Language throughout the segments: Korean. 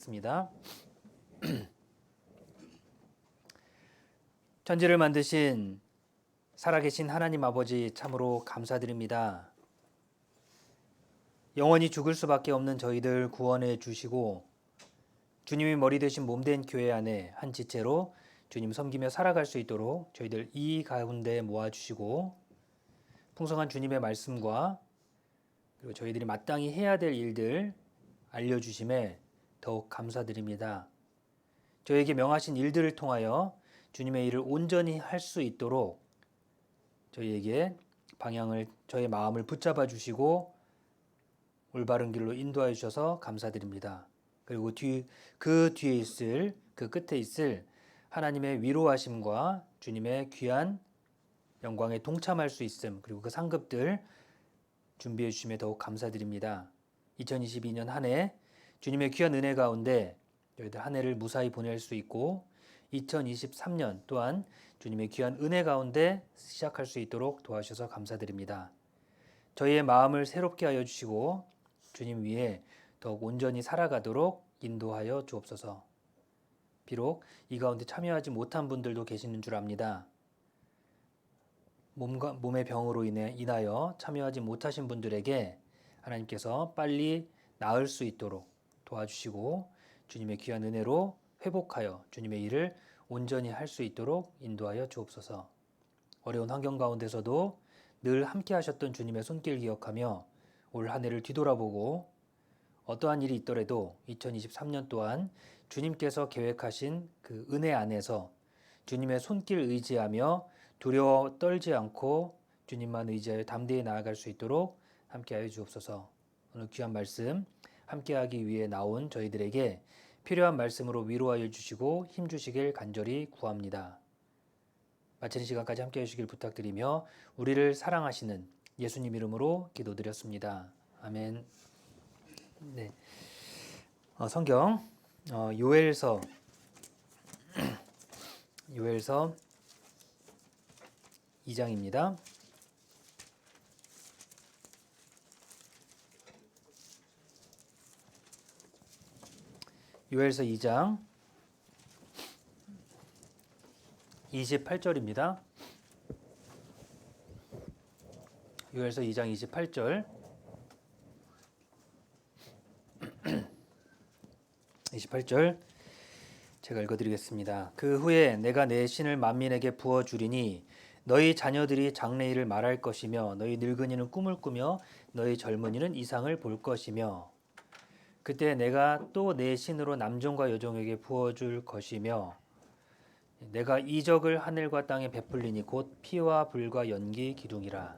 습니다. 천지를 만드신 살아계신 하나님 아버지 참으로 감사드립니다. 영원히 죽을 수밖에 없는 저희들 구원해 주시고 주님이 머리 되신 몸된 교회 안에 한 지체로 주님 섬기며 살아갈 수 있도록 저희들 이 가운데 모아주시고 풍성한 주님의 말씀과 그리고 저희들이 마땅히 해야 될 일들 알려주심에 더욱 감사드립니다. 저에게 명하신 일들을 통하여 주님의 일을 온전히 할 수 있도록 저희에게 방향을, 저의 마음을 붙잡아 주시고 올바른 길로 인도하여 주셔서 감사드립니다. 그리고 그 뒤에 있을, 그 끝에 있을 하나님의 위로하심과 주님의 귀한 영광에 동참할 수 있음, 그리고 그 상급들 준비해 주심에 더욱 감사드립니다. 2022년 한 해 주님의 귀한 은혜 가운데 저희들 한 해를 무사히 보낼 수 있고 2023년 또한 주님의 귀한 은혜 가운데 시작할 수 있도록 도와주셔서 감사드립니다. 저희의 마음을 새롭게 하여 주시고 주님 위에 더욱 온전히 살아가도록 인도하여 주옵소서. 비록 이 가운데 참여하지 못한 분들도 계시는 줄 압니다. 몸의 병으로 인하여 참여하지 못하신 분들에게 하나님께서 빨리 나을 수 있도록 도와주시고 주님의 귀한 은혜로 회복하여 주님의 일을 온전히 할 수 있도록 인도하여 주옵소서. 어려운 환경 가운데서도 늘 함께 하셨던 주님의 손길 기억하며 올 한 해를 뒤돌아보고 어떠한 일이 있더라도 2023년 또한 주님께서 계획하신 그 은혜 안에서 주님의 손길 의지하며 두려워 떨지 않고 주님만 의지하여 담대히 나아갈 수 있도록 함께하여 주옵소서. 오늘 귀한 말씀 함께하기 위해 나온 저희들에게 필요한 말씀으로 위로하여 주시고 힘주시길 간절히 구합니다. 마치는 시간까지 함께해 주시길 부탁드리며 우리를 사랑하시는 예수님 이름으로 기도드렸습니다. 아멘. 네. 성경 요엘서 2장입니다. 요엘서 2장 28절입니다. 요엘서 2장 28절 28절 제가 읽어드리겠습니다. 그 후에 내가 내 신을 만민에게 부어주리니 너희 자녀들이 장래일을 말할 것이며 너희 늙은이는 꿈을 꾸며 너희 젊은이는 이상을 볼 것이며 그때 내가 또 내 신으로 남종과 여종에게 부어줄 것이며 내가 이적을 하늘과 땅에 베풀리니 곧 피와 불과 연기 기둥이라.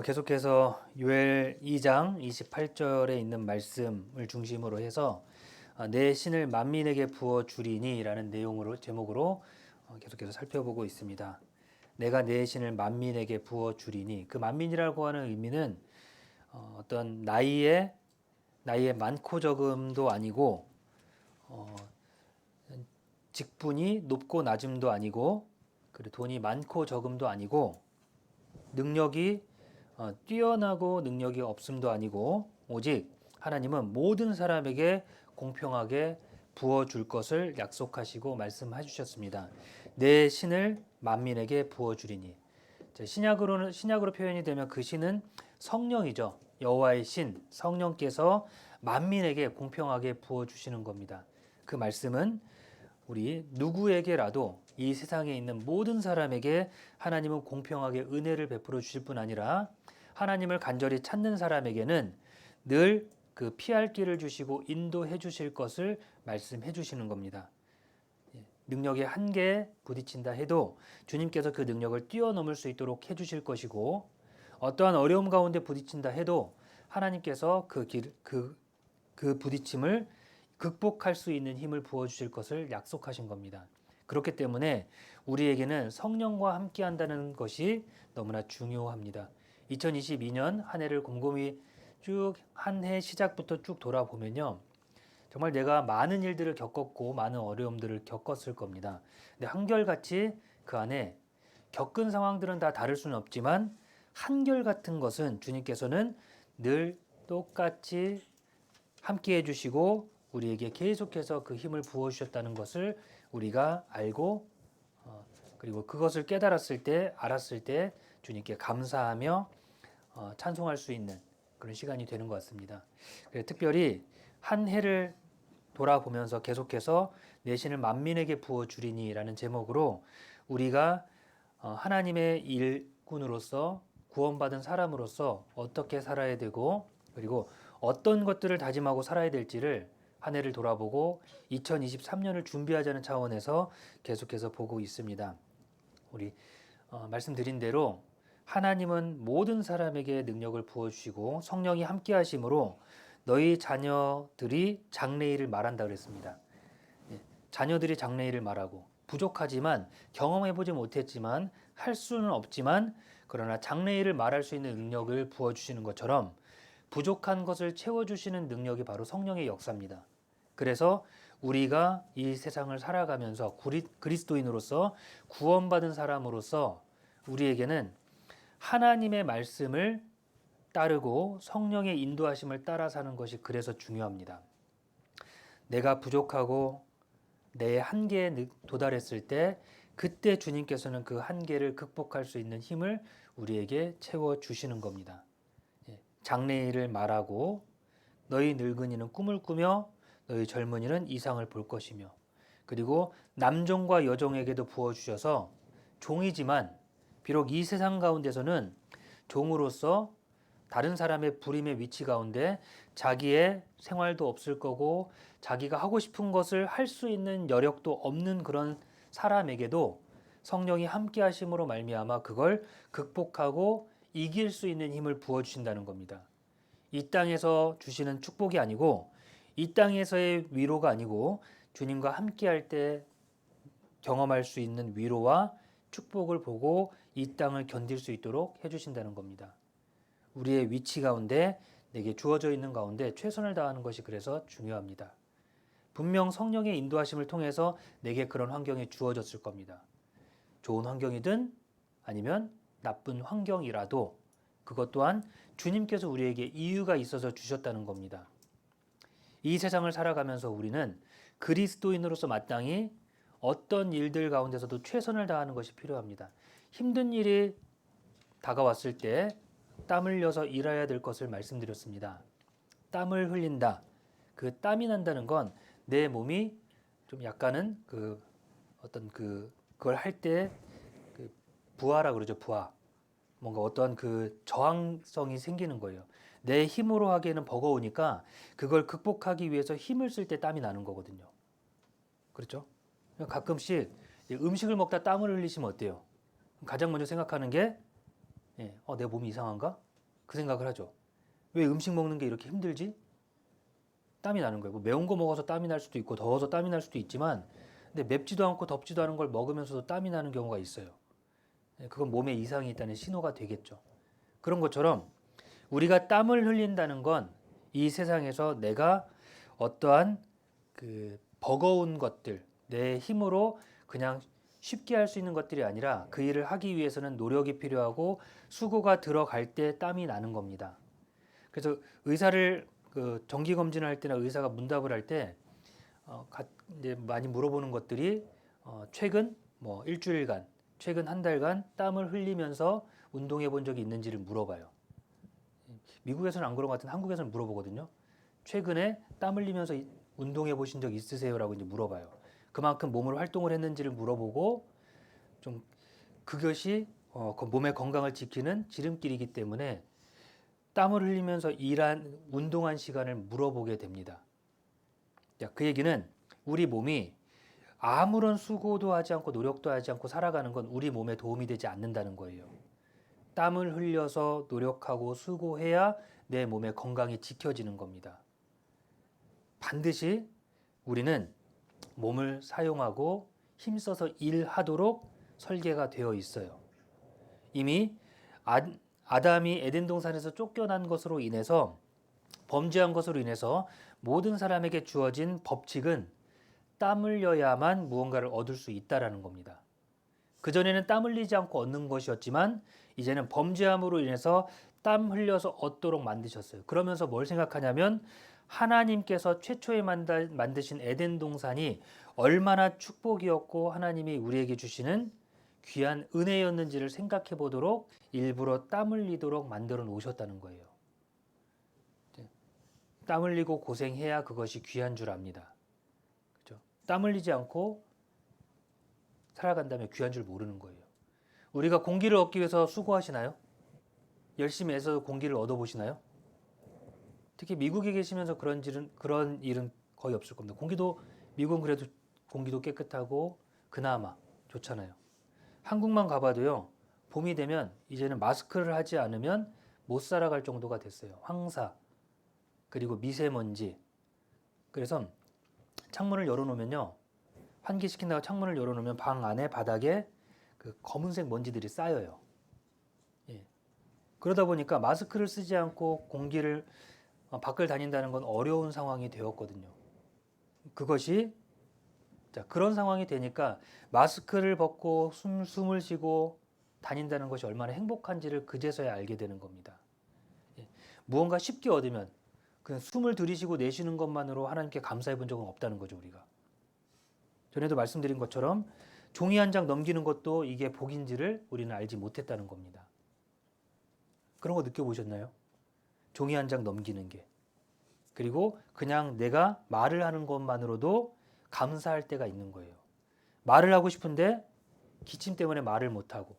계속해서 요엘 2장 28절에 있는 말씀을 중심으로 해서 내 신을 만민에게 부어주리니 라는 제목으로 계속해서 살펴보고 있습니다. 내가 내 신을 만민에게 부어주리니, 그 만민이라고 하는 의미는 어떤 나이의 많고 적음도 아니고 직분이 높고 낮음도 아니고 그리고 돈이 많고 적음도 아니고 능력이 뛰어나고 능력이 없음도 아니고 오직 하나님은 모든 사람에게 공평하게 부어줄 것을 약속하시고 말씀해 주셨습니다. 내 신을 만민에게 부어주리니. 신약으로 표현이 되면 그 신은 성령이죠. 여호와의 신, 성령께서 만민에게 공평하게 부어주시는 겁니다. 그 말씀은 우리 누구에게라도 이 세상에 있는 모든 사람에게 하나님은 공평하게 은혜를 베풀어 주실 뿐 아니라 하나님을 간절히 찾는 사람에게는 늘 그 피할 길을 주시고 인도해 주실 것을 말씀해 주시는 겁니다. 능력의 한계에 부딪힌다 해도 주님께서 그 능력을 뛰어넘을 수 있도록 해주실 것이고 어떠한 어려움 가운데 부딪힌다 해도 하나님께서 그 부딪힘을 극복할 수 있는 힘을 부어주실 것을 약속하신 겁니다. 그렇기 때문에 우리에게는 성령과 함께한다는 것이 너무나 중요합니다. 2022년 한 해를 곰곰이 쭉 한 해 시작부터 쭉 돌아보면요. 정말 내가 많은 일들을 겪었고 많은 어려움들을 겪었을 겁니다. 근데 한결같이 그 안에 겪은 상황들은 다 다를 수는 없지만 한결같은 것은 주님께서는 늘 똑같이 함께 해주시고 우리에게 계속해서 그 힘을 부어주셨다는 것을 우리가 알고 그리고 그것을 깨달았을 때 알았을 때 주님께 감사하며 찬송할 수 있는 그런 시간이 되는 것 같습니다. 특별히 한 해를 돌아보면서 계속해서 내 신을 만민에게 부어주리니라는 제목으로 우리가 하나님의 일꾼으로서 구원받은 사람으로서 어떻게 살아야 되고 그리고 어떤 것들을 다짐하고 살아야 될지를 한 해를 돌아보고 2023년을 준비하자는 차원에서 계속해서 보고 있습니다. 우리 말씀드린 대로 하나님은 모든 사람에게 능력을 부어주시고 성령이 함께 하심으로 너희 자녀들이 장래일을 말한다 그랬습니다. 자녀들이 장래일을 말하고 부족하지만 경험해보지 못했지만 할 수는 없지만 그러나 장래일을 말할 수 있는 능력을 부어주시는 것처럼 부족한 것을 채워주시는 능력이 바로 성령의 역사입니다. 그래서 우리가 이 세상을 살아가면서 그리스도인으로서 구원받은 사람으로서 우리에게는 하나님의 말씀을 따르고 성령의 인도하심을 따라 사는 것이 그래서 중요합니다. 내가 부족하고 내 한계에 도달했을 때 그때 주님께서는 그 한계를 극복할 수 있는 힘을 우리에게 채워주시는 겁니다. 장래일을 말하고 너희 늙은이는 꿈을 꾸며 너희 젊은이는 이상을 볼 것이며 그리고 남종과 여종에게도 부어주셔서 종이지만 비록 이 세상 가운데서는 종으로서 다른 사람의 불임의 위치 가운데 자기의 생활도 없을 거고 자기가 하고 싶은 것을 할 수 있는 여력도 없는 그런 사람에게도 성령이 함께 하심으로 말미암아 그걸 극복하고 이길 수 있는 힘을 부어주신다는 겁니다. 이 땅에서 주시는 축복이 아니고 이 땅에서의 위로가 아니고 주님과 함께 할 때 경험할 수 있는 위로와 축복을 보고 이 땅을 견딜 수 있도록 해주신다는 겁니다. 우리의 위치 가운데 내게 주어져 있는 가운데 최선을 다하는 것이 그래서 중요합니다. 분명 성령의 인도하심을 통해서 내게 그런 환경이 주어졌을 겁니다. 좋은 환경이든 아니면 나쁜 환경이라도 그것 또한 주님께서 우리에게 이유가 있어서 주셨다는 겁니다. 이 세상을 살아가면서 우리는 그리스도인으로서 마땅히 어떤 일들 가운데서도 최선을 다하는 것이 필요합니다. 힘든 일이 다가왔을 때 땀 흘려서 일해야 될 것을 말씀드렸습니다. 땀을 흘린다. 그 땀이 난다는 건 내 몸이 좀 약간은 그걸 할 때 부하라 그러죠. 부하. 뭔가 어떤 그 저항성이 생기는 거예요. 내 힘으로 하기에는 버거우니까 그걸 극복하기 위해서 힘을 쓸 때 땀이 나는 거거든요. 그렇죠? 가끔씩 음식을 먹다 땀을 흘리시면 어때요? 가장 먼저 생각하는 게 내 몸이 이상한가? 그 생각을 하죠. 왜 음식 먹는 게 이렇게 힘들지? 땀이 나는 거예요. 뭐 매운 거 먹어서 땀이 날 수도 있고 더워서 땀이 날 수도 있지만 근데 맵지도 않고 덥지도 않은 걸 먹으면서도 땀이 나는 경우가 있어요. 그건 몸에 이상이 있다는 신호가 되겠죠. 그런 것처럼 우리가 땀을 흘린다는 건 이 세상에서 내가 어떠한 그 버거운 것들, 내 힘으로 그냥 쉽게 할 수 있는 것들이 아니라 그 일을 하기 위해서는 노력이 필요하고 수고가 들어갈 때 땀이 나는 겁니다. 그래서 의사를 정기 검진을 할 때나 의사가 문답을 할 때 이제 많이 물어보는 것들이 최근 뭐 일주일간, 최근 한 달간 땀을 흘리면서 운동해 본 적이 있는지를 물어봐요. 미국에서는 안 그런 것 같은데 한국에서는 물어보거든요. 최근에 땀 흘리면서 운동해 보신 적 있으세요라고 이제 물어봐요. 그만큼 몸을 활동을 했는지를 물어보고 좀 그것이 그 몸의 건강을 지키는 지름길이기 때문에 땀을 흘리면서 운동한 시간을 물어보게 됩니다. 그 얘기는 우리 몸이 아무런 수고도 하지 않고 노력도 하지 않고 살아가는 건 우리 몸에 도움이 되지 않는다는 거예요. 땀을 흘려서 노력하고 수고해야 내 몸의 건강이 지켜지는 겁니다. 반드시 우리는 몸을 사용하고 힘써서 일하도록 설계가 되어 있어요. 이미 아담이 에덴 동산에서 쫓겨난 것으로 인해서 범죄한 것으로 인해서 모든 사람에게 주어진 법칙은 땀 흘려야만 무언가를 얻을 수 있다라는 겁니다. 그전에는 땀 흘리지 않고 얻는 것이었지만 이제는 범죄함으로 인해서 땀 흘려서 얻도록 만드셨어요. 그러면서 뭘 생각하냐면 하나님께서 최초에 만드신 에덴 동산이 얼마나 축복이었고 하나님이 우리에게 주시는 귀한 은혜였는지를 생각해 보도록 일부러 땀 흘리도록 만들어 놓으셨다는 거예요. 땀 흘리고 고생해야 그것이 귀한 줄 압니다. 그렇죠? 땀 흘리지 않고 살아간다면 귀한 줄 모르는 거예요. 우리가 공기를 얻기 위해서 수고하시나요? 열심히 해서 공기를 얻어보시나요? 특히 미국에 계시면서 그런 일은 거의 없을 겁니다. 미국은 그래도 공기도 깨끗하고 그나마 좋잖아요. 한국만 가봐도요, 봄이 되면 이제는 마스크를 하지 않으면 못 살아갈 정도가 됐어요. 황사, 그리고 미세먼지. 그래서 창문을 열어놓으면요, 환기시킨다고 창문을 열어놓으면 방 안에 바닥에 그 검은색 먼지들이 쌓여요. 예. 그러다 보니까 마스크를 쓰지 않고 공기를 밖을 다닌다는 건 어려운 상황이 되었거든요. 그런 상황이 되니까 마스크를 벗고 숨을 쉬고 다닌다는 것이 얼마나 행복한지를 그제서야 알게 되는 겁니다. 예. 무언가 쉽게 얻으면 그냥 숨을 들이쉬고 내쉬는 것만으로 하나님께 감사해 본 적은 없다는 거죠, 우리가. 전에도 말씀드린 것처럼 종이 한 장 넘기는 것도 이게 복인지를 우리는 알지 못했다는 겁니다. 그런 거 느껴보셨나요? 종이 한 장 넘기는 게. 그리고 그냥 내가 말을 하는 것만으로도 감사할 때가 있는 거예요. 말을 하고 싶은데 기침 때문에 말을 못하고,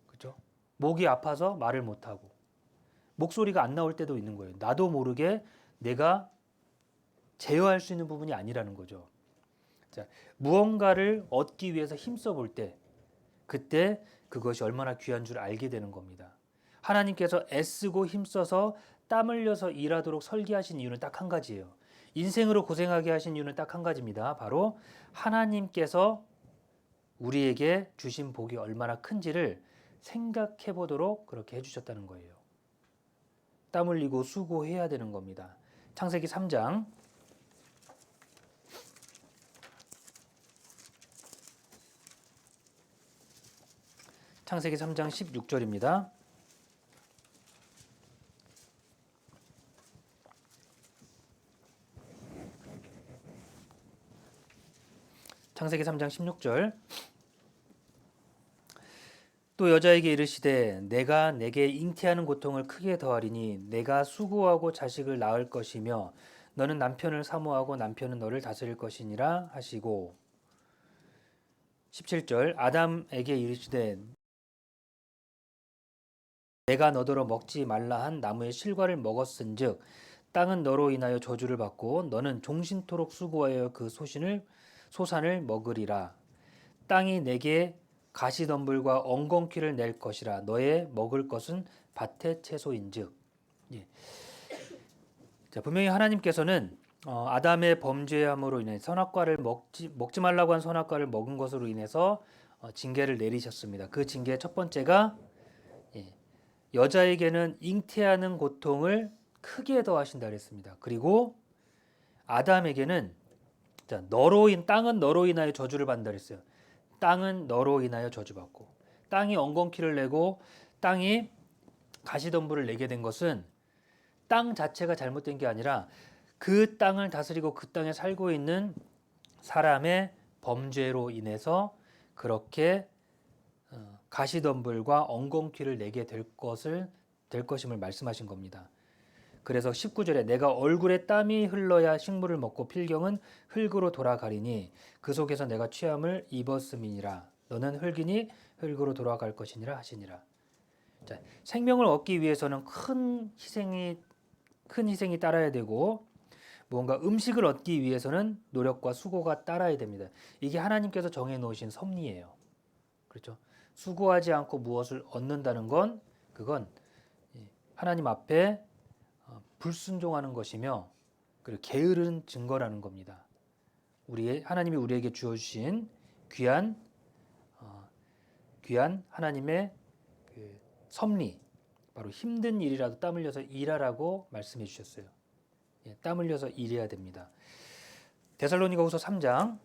그렇죠? 목이 아파서 말을 못하고, 목소리가 안 나올 때도 있는 거예요. 나도 모르게 내가 제어할 수 있는 부분이 아니라는 거죠. 자, 무언가를 얻기 위해서 힘써 볼 때, 그때 그것이 얼마나 귀한 줄 알게 되는 겁니다. 하나님께서 애쓰고 힘써서 땀 흘려서 일하도록 설계하신 이유는 딱 한 가지예요. 인생으로 고생하게 하신 이유는 딱 한 가지입니다. 바로 하나님께서 우리에게 주신 복이 얼마나 큰지를 생각해 보도록 그렇게 해주셨다는 거예요. 땀 흘리고 수고해야 되는 겁니다. 창세기 3장 창세기 3장 16절입니다. 창세기 3장 16절. 또 여자에게 이르시되 내가 내게 잉태하는 고통을 크게 더하리니 내가 수고하고 자식을 낳을 것이며 너는 남편을 사모하고 남편은 너를 다스릴 것이니라 하시고 17절. 아담에게 이르시되 내가 너더러 먹지 말라 한 나무의 실과를 먹었은즉 땅은 너로 인하여 저주를 받고 너는 종신토록 수고하여 그 소산을 먹으리라. 땅이 내게 가시덤불과 엉겅퀴를 낼 것이라. 너의 먹을 것은 밭의 채소인즉. 예. 자, 분명히 하나님께서는 아담의 범죄함으로 인해 선악과를 먹지 말라고 한 선악과를 먹은 것으로 인해서 징계를 내리셨습니다. 그 징계의 첫 번째가 여자에게는 잉태하는 고통을 크게 더하신다 그랬습니다. 그리고 아담에게는 땅은 너로 인하여 저주를 받는다 그랬어요. 땅은 너로 인하여 저주받고 땅이 엉겅퀴를 내고 땅이 가시덤불을 내게 된 것은 땅 자체가 잘못된 게 아니라 그 땅을 다스리고 그 땅에 살고 있는 사람의 범죄로 인해서 그렇게 가시덤불과 엉겅퀴를 내게 될 것임을 말씀하신 겁니다. 그래서 19절에 내가 얼굴에 땀이 흘러야 식물을 먹고 필경은 흙으로 돌아가리니 그 속에서 내가 취함을 입었음이니라. 너는 흙이니 흙으로 돌아갈 것이니라 하시니라. 자, 생명을 얻기 위해서는 큰 희생이 따라야 되고 무언가 음식을 얻기 위해서는 노력과 수고가 따라야 됩니다. 이게 하나님께서 정해 놓으신 섭리예요. 그렇죠? 수고하지 않고 무엇을 얻는다는 건 그건 하나님 앞에 불순종하는 것이며 그리고 게으른 증거라는 겁니다. 하나님이 우리에게 주어주신 귀한 하나님의 그 섭리, 바로 힘든 일이라도 땀 흘려서 일하라고 말씀해 주셨어요. 땀 흘려서 일해야 됩니다. 데살로니가후서 3장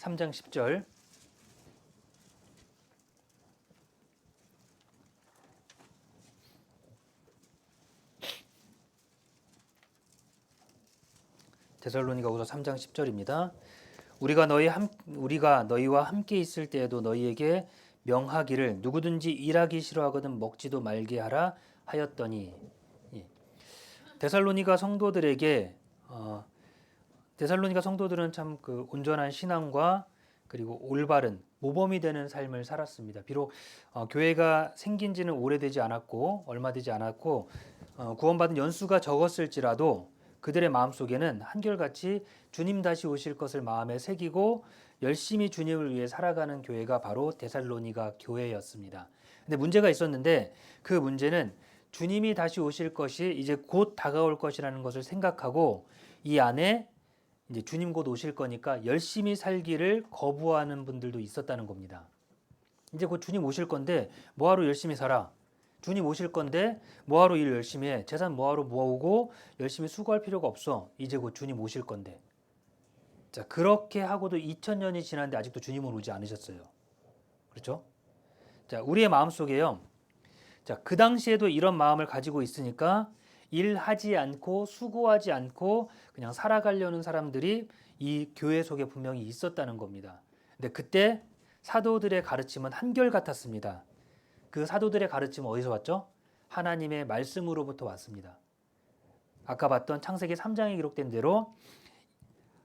3장 10절. 데살로니가후서 3장 10절입니다. 우리가 너희와 함께 있을 때에도 너희에게 명하기를 누구든지 일하기 싫어하거든 먹지도 말게 하라 하였더니. 데살로니가 성도들에게 데살로니가 성도들은 참 그 온전한 신앙과 그리고 올바른 모범이 되는 삶을 살았습니다. 비록 교회가 생긴 지는 오래되지 않았고 얼마 되지 않았고 구원받은 연수가 적었을지라도 그들의 마음속에는 한결같이 주님 다시 오실 것을 마음에 새기고 열심히 주님을 위해 살아가는 교회가 바로 데살로니가 교회였습니다. 근데 문제가 있었는데 그 문제는 주님이 다시 오실 것이 이제 곧 다가올 것이라는 것을 생각하고 이 안에 이제 주님 곧 오실 거니까 열심히 살기를 거부하는 분들도 있었다는 겁니다. 이제 곧 주님 오실 건데 뭐하러 열심히 살아? 주님 오실 건데 뭐하러 일 열심히 해? 재산 뭐하러 모으고 열심히 수고할 필요가 없어. 이제 곧 주님 오실 건데. 자, 그렇게 하고도 2000년이 지났는데 아직도 주님은 오지 않으셨어요. 그렇죠? 자, 우리의 마음속에요. 자, 그 당시에도 이런 마음을 가지고 있으니까 일하지 않고 수고하지 않고 그냥 살아가려는 사람들이 이 교회 속에 분명히 있었다는 겁니다. 근데 그때 사도들의 가르침은 한결같았습니다. 그 사도들의 가르침은 어디서 왔죠? 하나님의 말씀으로부터 왔습니다. 아까 봤던 창세기 3장에 기록된 대로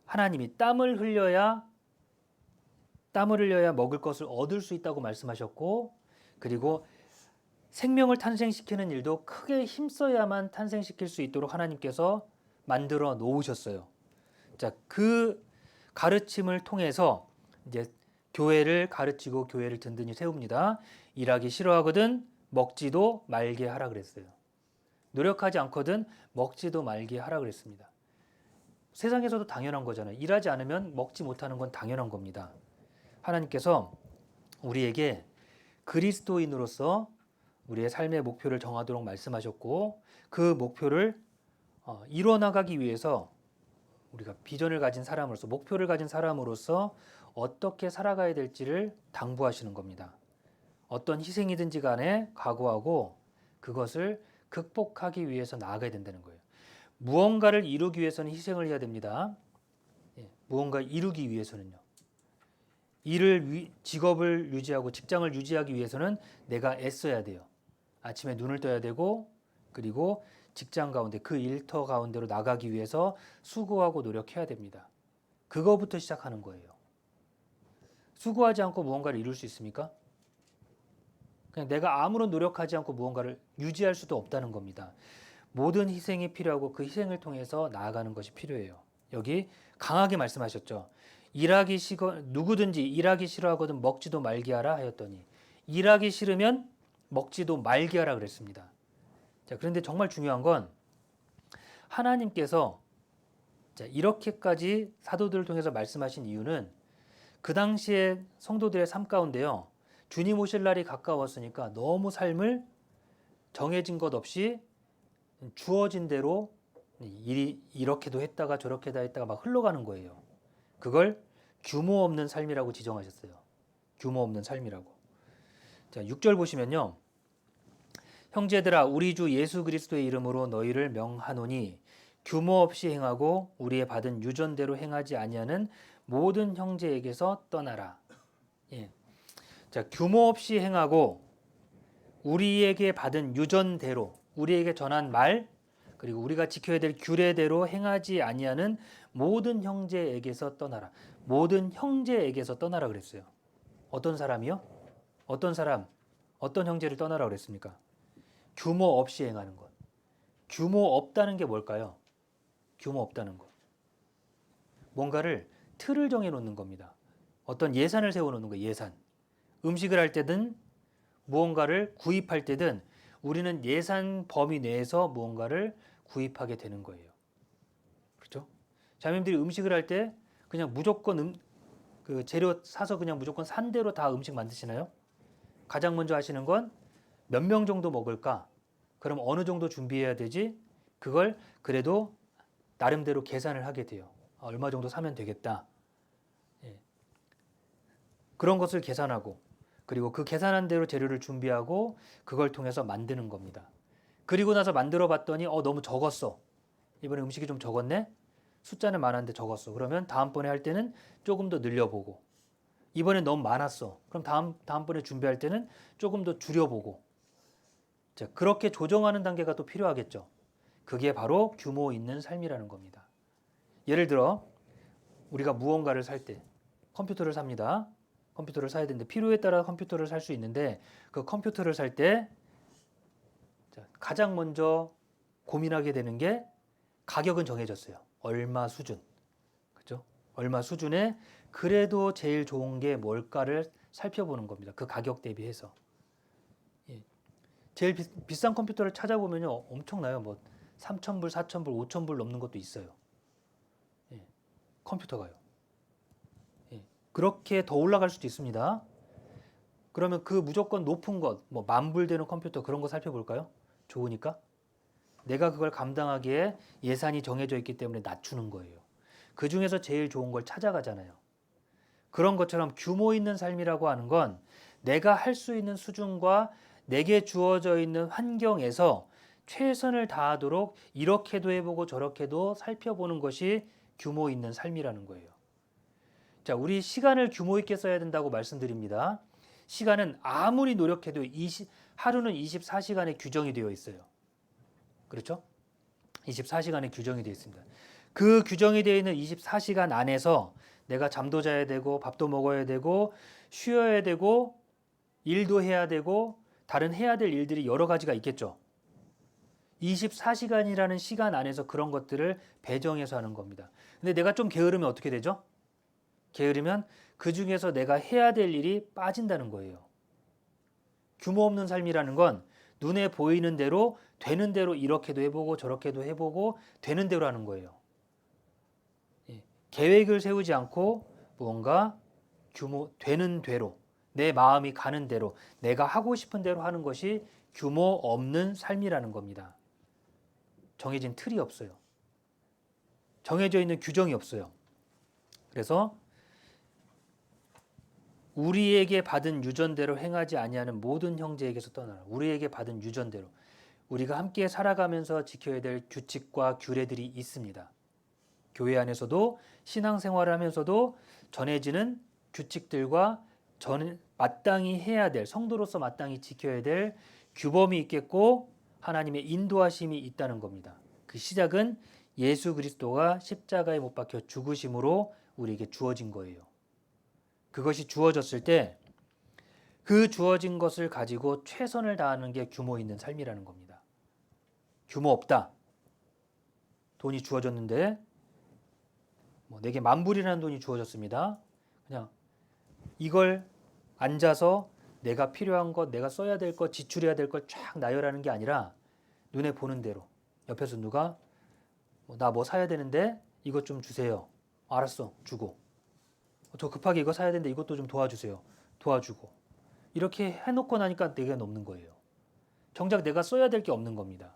하나님이 땀을 흘려야 먹을 것을 얻을 수 있다고 말씀하셨고, 그리고 생명을 탄생시키는 일도 크게 힘써야만 탄생시킬 수 있도록 하나님께서 만들어 놓으셨어요. 자, 그 가르침을 통해서 이제 교회를 가르치고 교회를 든든히 세웁니다. 일하기 싫어하거든 먹지도 말게 하라 그랬어요. 노력하지 않거든 먹지도 말게 하라 그랬습니다. 세상에서도 당연한 거잖아요. 일하지 않으면 먹지 못하는 건 당연한 겁니다. 하나님께서 우리에게 그리스도인으로서 우리의 삶의 목표를 정하도록 말씀하셨고 그 목표를 이루어 나가기 위해서 우리가 비전을 가진 사람으로서 목표를 가진 사람으로서 어떻게 살아가야 될지를 당부하시는 겁니다. 어떤 희생이든지 간에 각오하고 그것을 극복하기 위해서 나아가야 된다는 거예요. 무언가를 이루기 위해서는 희생을 해야 됩니다. 무언가 이루기 위해서는요. 직업을 유지하고 직장을 유지하기 위해서는 내가 애써야 돼요. 아침에 눈을 떠야 되고 그리고 직장 가운데 그 일터 가운데로 나가기 위해서 수고하고 노력해야 됩니다. 그거부터 시작하는 거예요. 수고하지 않고 무언가를 이룰 수 있습니까? 그냥 내가 아무런 노력하지 않고 무언가를 유지할 수도 없다는 겁니다. 모든 희생이 필요하고 그 희생을 통해서 나아가는 것이 필요해요. 여기 강하게 말씀하셨죠. 누구든지 일하기 싫어하거든 먹지도 말게 하라 하였더니 일하기 싫으면 먹지도 말게 하라 그랬습니다. 자, 그런데 정말 중요한 건 하나님께서 이렇게까지 사도들을 통해서 말씀하신 이유는 그 당시에 성도들의 삶 가운데요. 주님 오실 날이 가까웠으니까 너무 삶을 정해진 것 없이 주어진 대로 일이 이렇게도 했다가 저렇게도 했다가 막 흘러가는 거예요. 그걸 규모 없는 삶이라고 지정하셨어요. 규모 없는 삶이라고. 자, 6절 보시면요. 형제들아 우리 주 예수 그리스도의 이름으로 너희를 명하노니 규모 없이 행하고 우리의 받은 유전대로 행하지 아니하는 모든 형제에게서 떠나라. 예. 자, 규모 없이 행하고 우리에게 받은 유전대로 우리에게 전한 말 그리고 우리가 지켜야 될 규례대로 행하지 아니하는 모든 형제에게서 떠나라. 모든 형제에게서 떠나라 그랬어요. 어떤 사람이요? 어떤 사람, 어떤 형제를 떠나라 그랬습니까? 규모 없이 행하는 것. 규모 없다는 게 뭘까요? 규모 없다는 것. 뭔가를 틀을 정해놓는 겁니다. 어떤 예산을 세워놓는 거예요. 예산. 음식을 할 때든 무언가를 구입할 때든 우리는 예산 범위 내에서 무언가를 구입하게 되는 거예요. 그렇죠? 자매님들이 음식을 할 때 그냥 무조건 그 재료 사서 그냥 무조건 산 대로 다 음식 만드시나요? 가장 먼저 하시는 건 몇 명 정도 먹을까? 그럼 어느 정도 준비해야 되지? 그걸 그래도 나름대로 계산을 하게 돼요. 얼마 정도 사면 되겠다. 예. 그런 것을 계산하고 그리고 그 계산한 대로 재료를 준비하고 그걸 통해서 만드는 겁니다. 그리고 나서 만들어 봤더니 너무 적었어. 이번에 음식이 좀 적었네? 숫자는 많았는데 적었어. 그러면 다음번에 할 때는 조금 더 늘려보고 이번에 너무 많았어. 그럼 다음번에 준비할 때는 조금 더 줄여보고 자, 그렇게 조정하는 단계가 또 필요하겠죠. 그게 바로 규모 있는 삶이라는 겁니다. 예를 들어 우리가 무언가를 살 때 컴퓨터를 삽니다. 컴퓨터를 사야 되는데 필요에 따라 컴퓨터를 살 수 있는데 그 컴퓨터를 살 때 가장 먼저 고민하게 되는 게 가격은 정해졌어요. 얼마 수준. 그죠? 얼마 수준에 그래도 제일 좋은 게 뭘까를 살펴보는 겁니다. 그 가격 대비해서. 예. 제일 비싼 컴퓨터를 찾아보면요. 엄청나요. 뭐 3,000불, 4,000불, 5,000불 넘는 것도 있어요. 예. 컴퓨터가요. 예. 그렇게 더 올라갈 수도 있습니다. 그러면 그 무조건 높은 것, 뭐 10,000불 되는 컴퓨터 그런 거 살펴볼까요? 좋으니까. 내가 그걸 감당하기에 예산이 정해져 있기 때문에 낮추는 거예요. 그 중에서 제일 좋은 걸 찾아가잖아요. 그런 것처럼 규모 있는 삶이라고 하는 건 내가 할 수 있는 수준과 내게 주어져 있는 환경에서 최선을 다하도록 이렇게도 해보고 저렇게도 살펴보는 것이 규모 있는 삶이라는 거예요. 자, 우리 시간을 규모 있게 써야 된다고 말씀드립니다. 시간은 아무리 노력해도 하루는 24시간에 규정이 되어 있어요. 그렇죠? 24시간에 규정이 되어 있습니다. 그 규정이 되어 있는 24시간 안에서 내가 잠도 자야 되고 밥도 먹어야 되고 쉬어야 되고 일도 해야 되고 다른 해야 될 일들이 여러 가지가 있겠죠. 24시간이라는 시간 안에서 그런 것들을 배정해서 하는 겁니다. 근데 내가 좀 게으르면 어떻게 되죠? 게으르면 그 중에서 내가 해야 될 일이 빠진다는 거예요. 규모 없는 삶이라는 건 눈에 보이는 대로 되는 대로 이렇게도 해보고 저렇게도 해보고 되는 대로 하는 거예요. 계획을 세우지 않고 무언가 규모 되는 대로 내 마음이 가는 대로 내가 하고 싶은 대로 하는 것이 규모 없는 삶이라는 겁니다. 정해진 틀이 없어요. 정해져 있는 규정이 없어요. 그래서 우리에게 받은 유전대로 행하지 아니하는 모든 형제에게서 떠나라. 우리에게 받은 유전대로 우리가 함께 살아가면서 지켜야 될 규칙과 규례들이 있습니다. 교회 안에서도 신앙생활을 하면서도 전해지는 규칙들과 마땅히 해야 될 성도로서 마땅히 지켜야 될 규범이 있겠고 하나님의 인도하심이 있다는 겁니다. 그 시작은 예수 그리스도가 십자가에 못 박혀 죽으심으로 우리에게 주어진 거예요. 그것이 주어졌을 때 그 주어진 것을 가지고 최선을 다하는 게 규모 있는 삶이라는 겁니다. 규모 없다. 돈이 주어졌는데 내게 10,000불이라는 돈이 주어졌습니다. 그냥 이걸 앉아서 내가 필요한 것, 내가 써야 될 것, 지출해야 될 걸 쫙 나열하는 게 아니라 눈에 보는 대로 옆에서 누가 나 뭐 사야 되는데 이것 좀 주세요. 알았어, 주고. 저 급하게 이거 사야 되는데 이것도 좀 도와주세요. 도와주고. 이렇게 해놓고 나니까 내게 없는 거예요. 정작 내가 써야 될 게 없는 겁니다.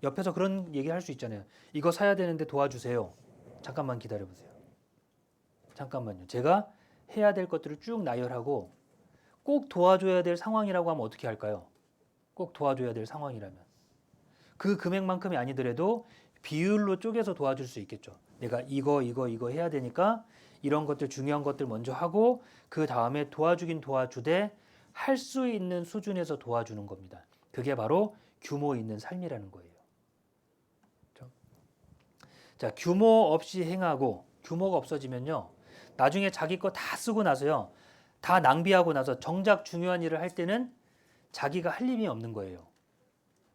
옆에서 그런 얘기 할 수 있잖아요. 이거 사야 되는데 도와주세요. 잠깐만 기다려보세요. 잠깐만요. 제가 해야 될 것들을 쭉 나열하고 꼭 도와줘야 될 상황이라고 하면 어떻게 할까요? 꼭 도와줘야 될 상황이라면. 그 금액만큼이 아니더라도 비율로 쪼개서 도와줄 수 있겠죠. 내가 이거 해야 되니까 이런 것들 중요한 것들 먼저 하고 그 다음에 도와주긴 도와주되 할 수 있는 수준에서 도와주는 겁니다. 그게 바로 규모 있는 삶이라는 거예요. 자, 규모 없이 행하고 규모가 없어지면요. 나중에 자기 거 다 쓰고 나서요. 다 낭비하고 나서 정작 중요한 일을 할 때는 자기가 할 힘이 없는 거예요.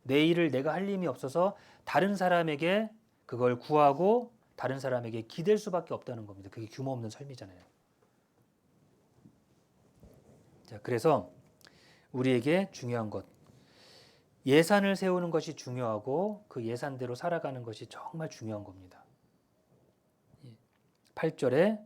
내 일을 내가 할 힘이 없어서 다른 사람에게 그걸 구하고 다른 사람에게 기댈 수밖에 없다는 겁니다. 그게 규모 없는 삶이잖아요. 자, 그래서 우리에게 중요한 것, 예산을 세우는 것이 중요하고 그 예산대로 살아가는 것이 정말 중요한 겁니다. 8절에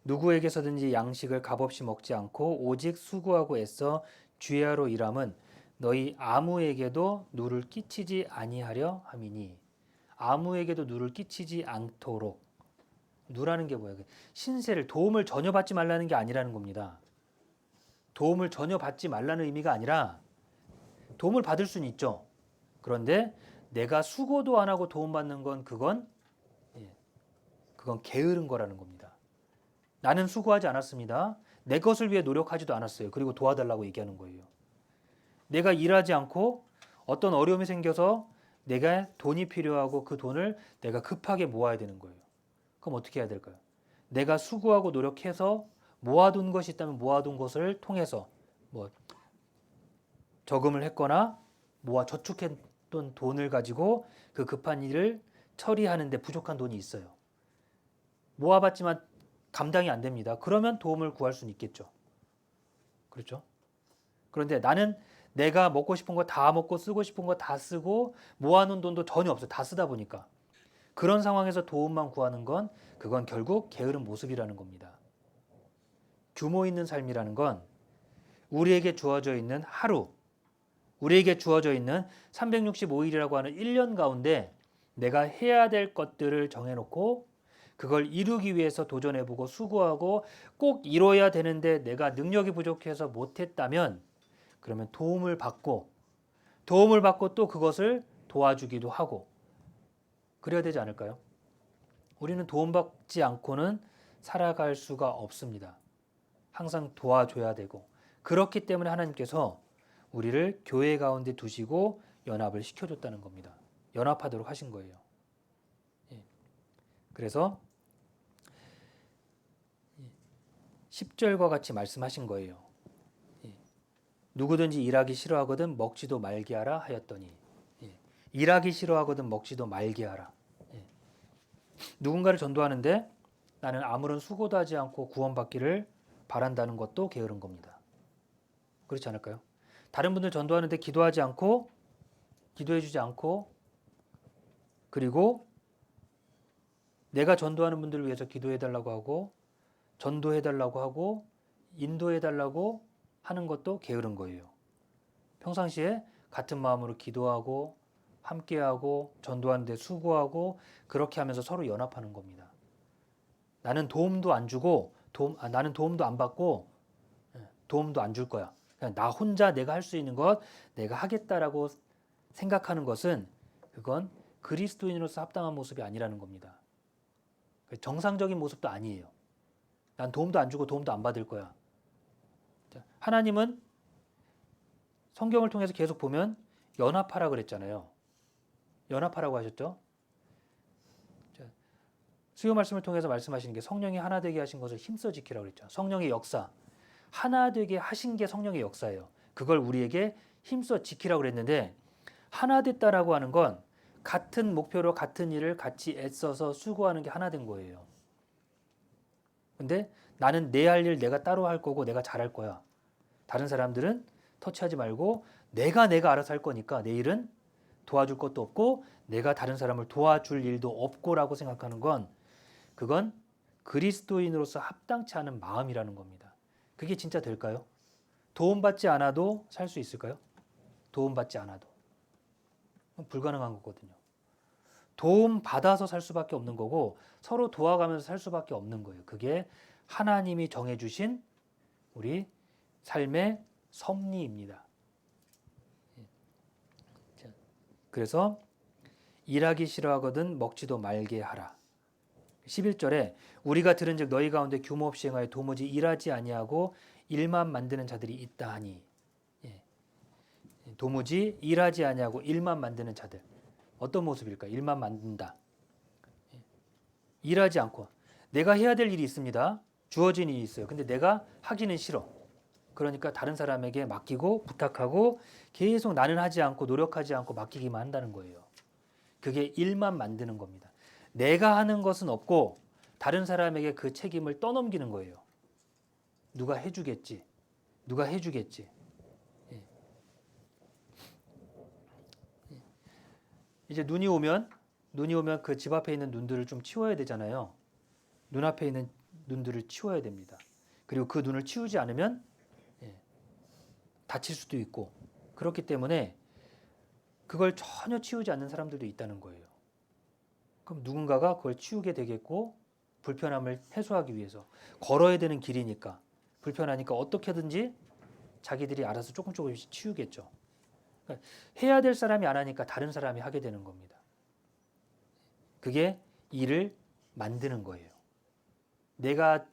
누구에게서든지 양식을 값없이 먹지 않고 오직 수고하고 애써 주야로 일함은 너희 아무에게도 누를 끼치지 아니하려 함이니 아무에게도 누를 끼치지 않도록 누라는 게 뭐예요? 신세를 도움을 전혀 받지 말라는 게 아니라는 겁니다. 도움을 전혀 받지 말라는 의미가 아니라 도움을 받을 수는 있죠. 그런데 내가 수고도 안 하고 도움받는 건 그건 게으른 거라는 겁니다. 나는 수고하지 않았습니다. 내 것을 위해 노력하지도 않았어요. 그리고 도와달라고 얘기하는 거예요. 내가 일하지 않고 어떤 어려움이 생겨서 내가 돈이 필요하고 그 돈을 내가 급하게 모아야 되는 거예요. 그럼 어떻게 해야 될까요? 내가 수고하고 노력해서 모아둔 것이 있다면 모아둔 것을 통해서 뭐 저금을 했거나 모아 저축했던 돈을 가지고 그 급한 일을 처리하는데 부족한 돈이 있어요. 모아봤지만 감당이 안 됩니다. 그러면 도움을 구할 수는 있겠죠. 그렇죠? 그런데 나는 내가 먹고 싶은 거 다 먹고 쓰고 싶은 거 다 쓰고 모아놓은 돈도 전혀 없어요. 다 쓰다 보니까. 그런 상황에서 도움만 구하는 건 그건 결국 게으른 모습이라는 겁니다. 규모 있는 삶이라는 건 우리에게 주어져 있는 하루, 우리에게 주어져 있는 365일이라고 하는 1년 가운데 내가 해야 될 것들을 정해놓고 그걸 이루기 위해서 도전해보고 수고하고 꼭 이뤄야 되는데 내가 능력이 부족해서 못했다면 그러면 도움을 받고 또 그것을 도와주기도 하고 그래야 되지 않을까요? 우리는 도움받지 않고는 살아갈 수가 없습니다. 항상 도와줘야 되고 그렇기 때문에 하나님께서 우리를 교회 가운데 두시고 연합을 시켜줬다는 겁니다. 연합하도록 하신 거예요. 그래서 10절과 같이 말씀하신 거예요. 누구든지 일하기 싫어하거든 먹지도 말게 하라 하였더니 일하기 싫어하거든 먹지도 말게 하라. 누군가를 전도하는데 나는 아무런 수고도 하지 않고 구원받기를 바란다는 것도 게으른 겁니다. 그렇지 않을까요? 다른 분들 전도하는데 기도하지 않고 기도해주지 않고 그리고 내가 전도하는 분들을 위해서 기도해달라고 하고 전도해달라고 하고 인도해달라고 하는 것도 게으른 거예요. 평상시에 같은 마음으로 기도하고 함께하고 전도하는 데 수고하고 그렇게 하면서 서로 연합하는 겁니다. 나는 도움도 안 주고 나는 도움도 안 받고 도움도 안 줄 거야. 그냥 나 혼자 내가 할 수 있는 것 내가 하겠다라고 생각하는 것은 그건 그리스도인으로서 합당한 모습이 아니라는 겁니다. 정상적인 모습도 아니에요. 난 도움도 안 주고 도움도 안 받을 거야. 하나님은 성경을 통해서 계속 보면 연합하라 그랬잖아요. 연합하라고 하셨죠. 수요 말씀을 통해서 말씀하시는 게 성령이 하나 되게 하신 것을 힘써 지키라고 그랬죠. 성령의 역사. 하나 되게 하신 게 성령의 역사예요. 그걸 우리에게 힘써 지키라고 그랬는데 하나 됐다라고 하는 건 같은 목표로 같은 일을 같이 애써서 수고하는 게 하나 된 거예요. 근데 나는 내 할 일 내가 따로 할 거고 내가 잘할 거야. 다른 사람들은 터치하지 말고 내가 알아서 할 거니까 내 일은 도와줄 것도 없고 내가 다른 사람을 도와줄 일도 없고라고 생각하는 건 그건 그리스도인으로서 합당치 않은 마음이라는 겁니다. 그게 진짜 될까요? 도움받지 않아도 살 수 있을까요? 도움받지 않아도. 불가능한 거거든요. 도움받아서 살 수밖에 없는 거고 서로 도와가면서 살 수밖에 없는 거예요. 그게 하나님이 정해주신 우리 삶의 섭리입니다. 그래서 일하기 싫어하거든 먹지도 말게 하라. 11절에 우리가 들은즉 너희 가운데 규모 없이 행하여 도무지 일하지 아니하고 일만 만드는 자들이 있다 하니 도무지 일하지 아니하고 일만 만드는 자들 어떤 모습일까? 일만 만든다. 일하지 않고 내가 해야 될 일이 있습니다. 주어진 일이 있어요. 근데 내가 하기는 싫어. 그러니까 다른 사람에게 맡기고 부탁하고 계속 나는 하지 않고 노력하지 않고 맡기기만 한다는 거예요. 그게 일만 만드는 겁니다. 내가 하는 것은 없고 다른 사람에게 그 책임을 떠넘기는 거예요. 누가 해주겠지. 누가 해주겠지. 이제 눈이 오면 그 집 앞에 있는 눈들을 좀 치워야 되잖아요. 눈앞에 있는 눈들을 치워야 됩니다. 그리고 그 눈을 치우지 않으면 다칠 수도 있고 그렇기 때문에 그걸 전혀 치우지 않는 사람들도 있다는 거예요. 그럼 누군가가 그걸 치우게 되겠고 불편함을 해소하기 위해서. 걸어야 되는 길이니까, 불편하니까 어떻게든지 자기들이 알아서 조금씩 치우겠죠. 그러니까 해야 될 사람이 안 하니까 다른 사람이 하게 되는 겁니다. 그게 일을 만드는 거예요.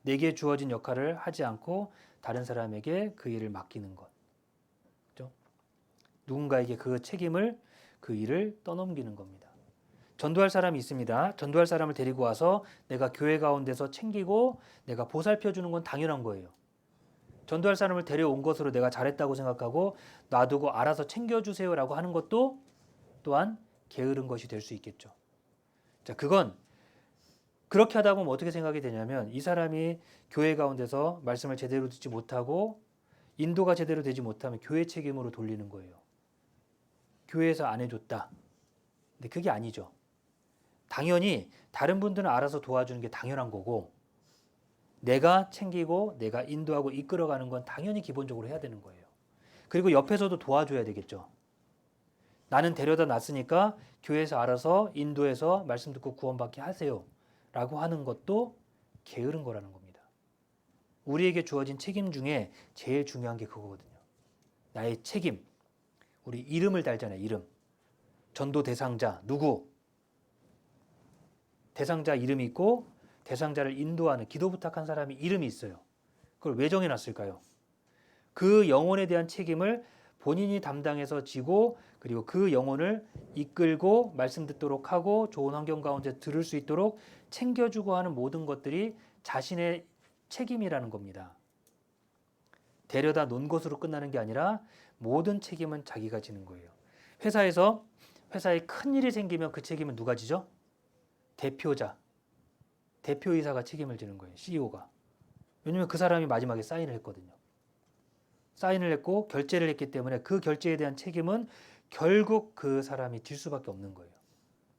내게 주어진 역할을 하지 않고 다른 사람에게 그 일을 맡기는 것. 그렇죠? 누군가에게 그 책임을, 그 일을 떠넘기는 겁니다. 전도할 사람이 있습니다. 전도할 사람을 데리고 와서 내가 교회 가운데서 챙기고 내가 보살펴 주는 건 당연한 거예요. 전도할 사람을 데려온 것으로 내가 잘했다고 생각하고 놔두고 알아서 챙겨주세요라고 하는 것도 또한 게으른 것이 될 수 있겠죠. 자, 그건 그렇게 하다 보면 어떻게 생각이 되냐면 이 사람이 교회 가운데서 말씀을 제대로 듣지 못하고 인도가 제대로 되지 못하면 교회 책임으로 돌리는 거예요. 교회에서 안 해줬다. 근데 그게 아니죠. 당연히 다른 분들은 알아서 도와주는 게 당연한 거고 내가 챙기고 내가 인도하고 이끌어가는 건 당연히 기본적으로 해야 되는 거예요. 그리고 옆에서도 도와줘야 되겠죠. 나는 데려다 놨으니까 교회에서 알아서 인도해서 말씀 듣고 구원받게 하세요 라고 하는 것도 게으른 거라는 겁니다. 우리에게 주어진 책임 중에 제일 중요한 게 그거거든요. 나의 책임. 우리 이름을 달잖아요. 이름. 전도 대상자 누구? 대상자 이름이 있고 대상자를 인도하는 기도 부탁한 사람이 이름이 있어요. 그걸 왜 정해놨을까요? 그 영혼에 대한 책임을 본인이 담당해서 지고 그리고 그 영혼을 이끌고 말씀 듣도록 하고 좋은 환경 가운데 들을 수 있도록 챙겨주고 하는 모든 것들이 자신의 책임이라는 겁니다. 데려다 놓은 것으로 끝나는 게 아니라 모든 책임은 자기가 지는 거예요. 회사에 큰 일이 생기면 그 책임은 누가 지죠? 대표이사가 책임을 지는 거예요. CEO가. 왜냐하면 그 사람이 마지막에 사인을 했거든요. 사인을 했고 결제를 했기 때문에 그 결제에 대한 책임은 결국 그 사람이 질 수밖에 없는 거예요.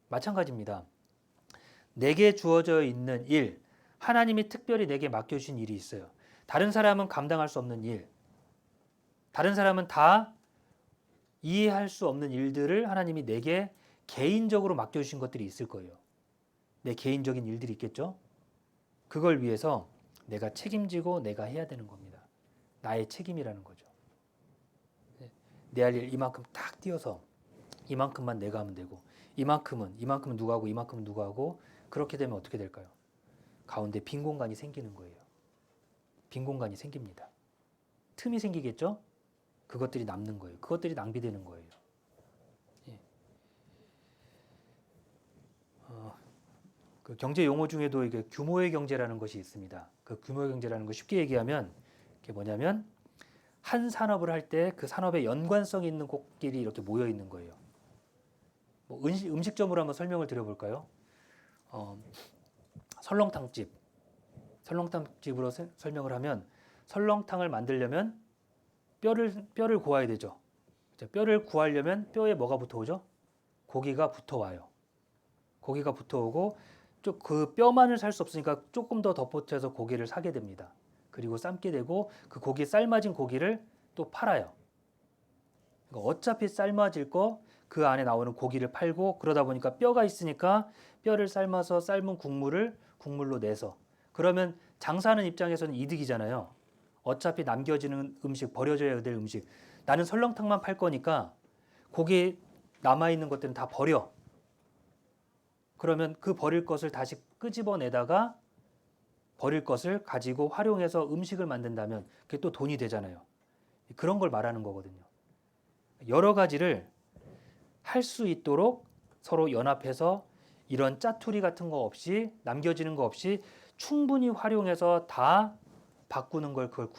마찬가지입니다. 내게 주어져 있는 일, 하나님이 특별히 내게 맡겨주신 일이 있어요. 다른 사람은 감당할 수 없는 일, 다른 사람은 다 이해할 수 없는 일들을 하나님이 내게 개인적으로 맡겨주신 것들이 있을 거예요. 내 개인적인 일들이 있겠죠? 그걸 위해서 내가 책임지고 내가 해야 되는 겁니다. 나의 책임이라는 거죠. 내 할 일 이만큼 딱 띄어서 이만큼만 내가 하면 되고 이만큼은 누가 하고 이만큼은 누가 하고 그렇게 되면 어떻게 될까요? 가운데 빈 공간이 생기는 거예요. 빈 공간이 생깁니다. 틈이 생기겠죠? 그것들이 남는 거예요. 그것들이 낭비되는 거예요. 예. 그 경제 용어 중에도 이게 규모의 경제라는 것이 있습니다. 그 규모의 경제라는 거 쉽게 얘기하면 그게 뭐냐면 한 산업을 할 때 그 산업에 연관성이 있는 곳끼리 이렇게 모여 있는 거예요. 뭐 음식점으로 한번 설명을 드려볼까요? 설렁탕집으로 설명을 하면 설렁탕을 만들려면 뼈를 구워야 되죠. 뼈를 구하려면 뼈에 뭐가 붙어오죠? 고기가 붙어와요. 고기가 붙어오고 그 뼈만을 살 수 없으니까 조금 더 덧붙여서 고기를 사게 됩니다. 그리고 삶게 되고 그 고기 삶아진 고기를 또 팔아요. 그러니까 어차피 삶아질 거 그 안에 나오는 고기를 팔고 그러다 보니까 뼈가 있으니까 뼈를 삶아서 삶은 국물로 내서 그러면 장사하는 입장에서는 이득이잖아요. 어차피 남겨지는 음식, 버려져야 될 음식. 나는 설렁탕만 팔 거니까 고기 남아있는 것들은 다 버려. 그러면 그 버릴 것을 다시 끄집어내다가 버릴 것을 가지고 활용해서 음식을 만든다면 그게 또 돈이 되잖아요. 그런 걸 말하는 거거든요. 여러 가지를 할 수 있도록 서로 연합해서 이런 짜투리 같은 거 없이 남겨지는 거 없이 충분히 활용해서 다 바꾸는 걸 그걸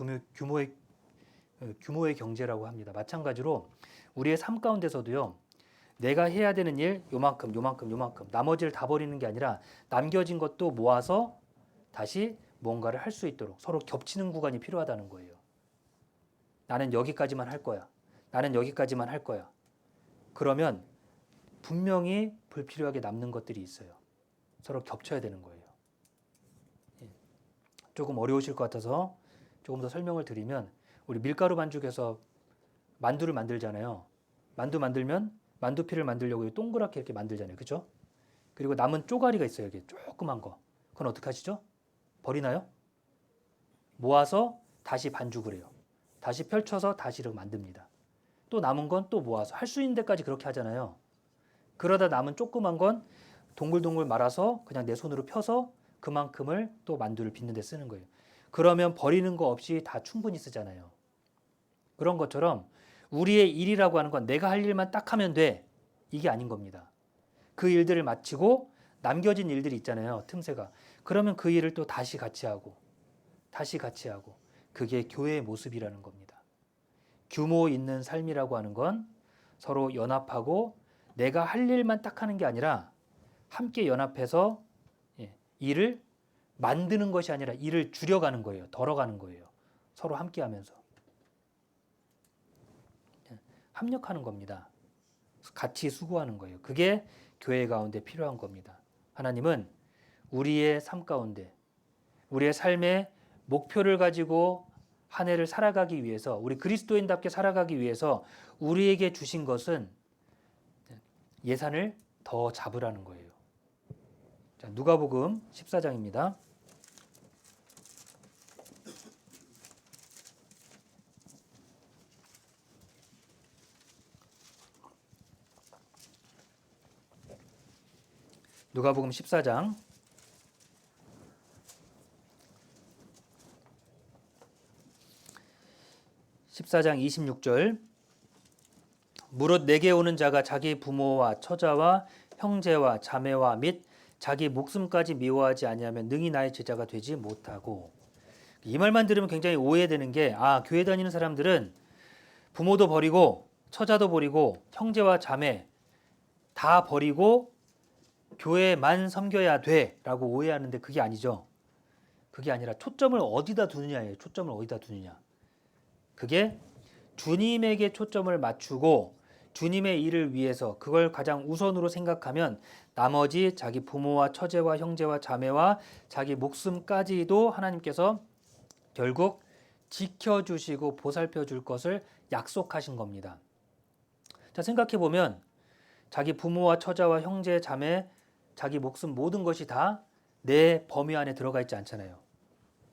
규모의 경제라고 합니다. 마찬가지로 우리의 삶 가운데서도요. 내가 해야 되는 일 요만큼 나머지를 다 버리는 게 아니라 남겨진 것도 모아서 다시 뭔가를 할 수 있도록 서로 겹치는 구간이 필요하다는 거예요. 나는 여기까지만 할 거야. 나는 여기까지만 할 거야. 그러면 분명히 불필요하게 남는 것들이 있어요. 서로 겹쳐야 되는 거예요. 조금 어려우실 것 같아서 조금 더 설명을 드리면 우리 밀가루 반죽에서 만두를 만들잖아요. 만두 만들면 만두피를 만들려고 동그랗게 이렇게 만들잖아요. 그렇죠? 그리고 남은 쪼가리가 있어요. 이게 조그만 거. 그건 어떻게 하시죠? 버리나요? 모아서 다시 반죽을 해요. 다시 펼쳐서 다시 이렇게 만듭니다. 또 남은 건 또 모아서 할 수 있는 데까지 그렇게 하잖아요. 그러다 남은 조그만 건 동글동글 말아서 그냥 내 손으로 펴서 그만큼을 또 만두를 빚는 데 쓰는 거예요. 그러면 버리는 거 없이 다 충분히 쓰잖아요. 그런 것처럼 우리의 일이라고 하는 건 내가 할 일만 딱 하면 돼. 이게 아닌 겁니다. 그 일들을 마치고 남겨진 일들이 있잖아요. 틈새가. 그러면 그 일을 또 다시 같이 하고 다시 같이 하고 그게 교회의 모습이라는 겁니다. 규모 있는 삶이라고 하는 건 서로 연합하고 내가 할 일만 딱 하는 게 아니라 함께 연합해서 일을 만드는 것이 아니라 일을 줄여가는 거예요. 덜어가는 거예요. 서로 함께 하면서. 합력하는 겁니다. 같이 수고하는 거예요. 그게 교회 가운데 필요한 겁니다. 하나님은 우리의 삶 가운데 우리의 삶의 목표를 가지고 한 해를 살아가기 위해서 우리 그리스도인답게 살아가기 위해서 우리에게 주신 것은 예산을 더 잡으라는 거예요. 자, 누가복음 14장입니다. 누가복음 14장 26절 무릇 내게 오는 자가 자기 부모와 처자와 형제와 자매와 및 자기 목숨까지 미워하지 아니하면 능히 나의 제자가 되지 못하고 이 말만 들으면 굉장히 오해되는 게 교회 다니는 사람들은 부모도 버리고 처자도 버리고 형제와 자매 다 버리고 교회만 섬겨야 돼라고 오해하는데 그게 아니죠. 그게 아니라 초점을 어디다 두느냐예요. 초점을 어디다 두느냐. 그게 주님에게 초점을 맞추고 주님의 일을 위해서 그걸 가장 우선으로 생각하면 나머지 자기 부모와 처제와 형제와 자매와 자기 목숨까지도 하나님께서 결국 지켜주시고 보살펴 줄 것을 약속하신 겁니다. 자, 생각해 보면 자기 부모와 처자와 형제, 자매, 자기 목숨 모든 것이 다 내 범위 안에 들어가 있지 않잖아요.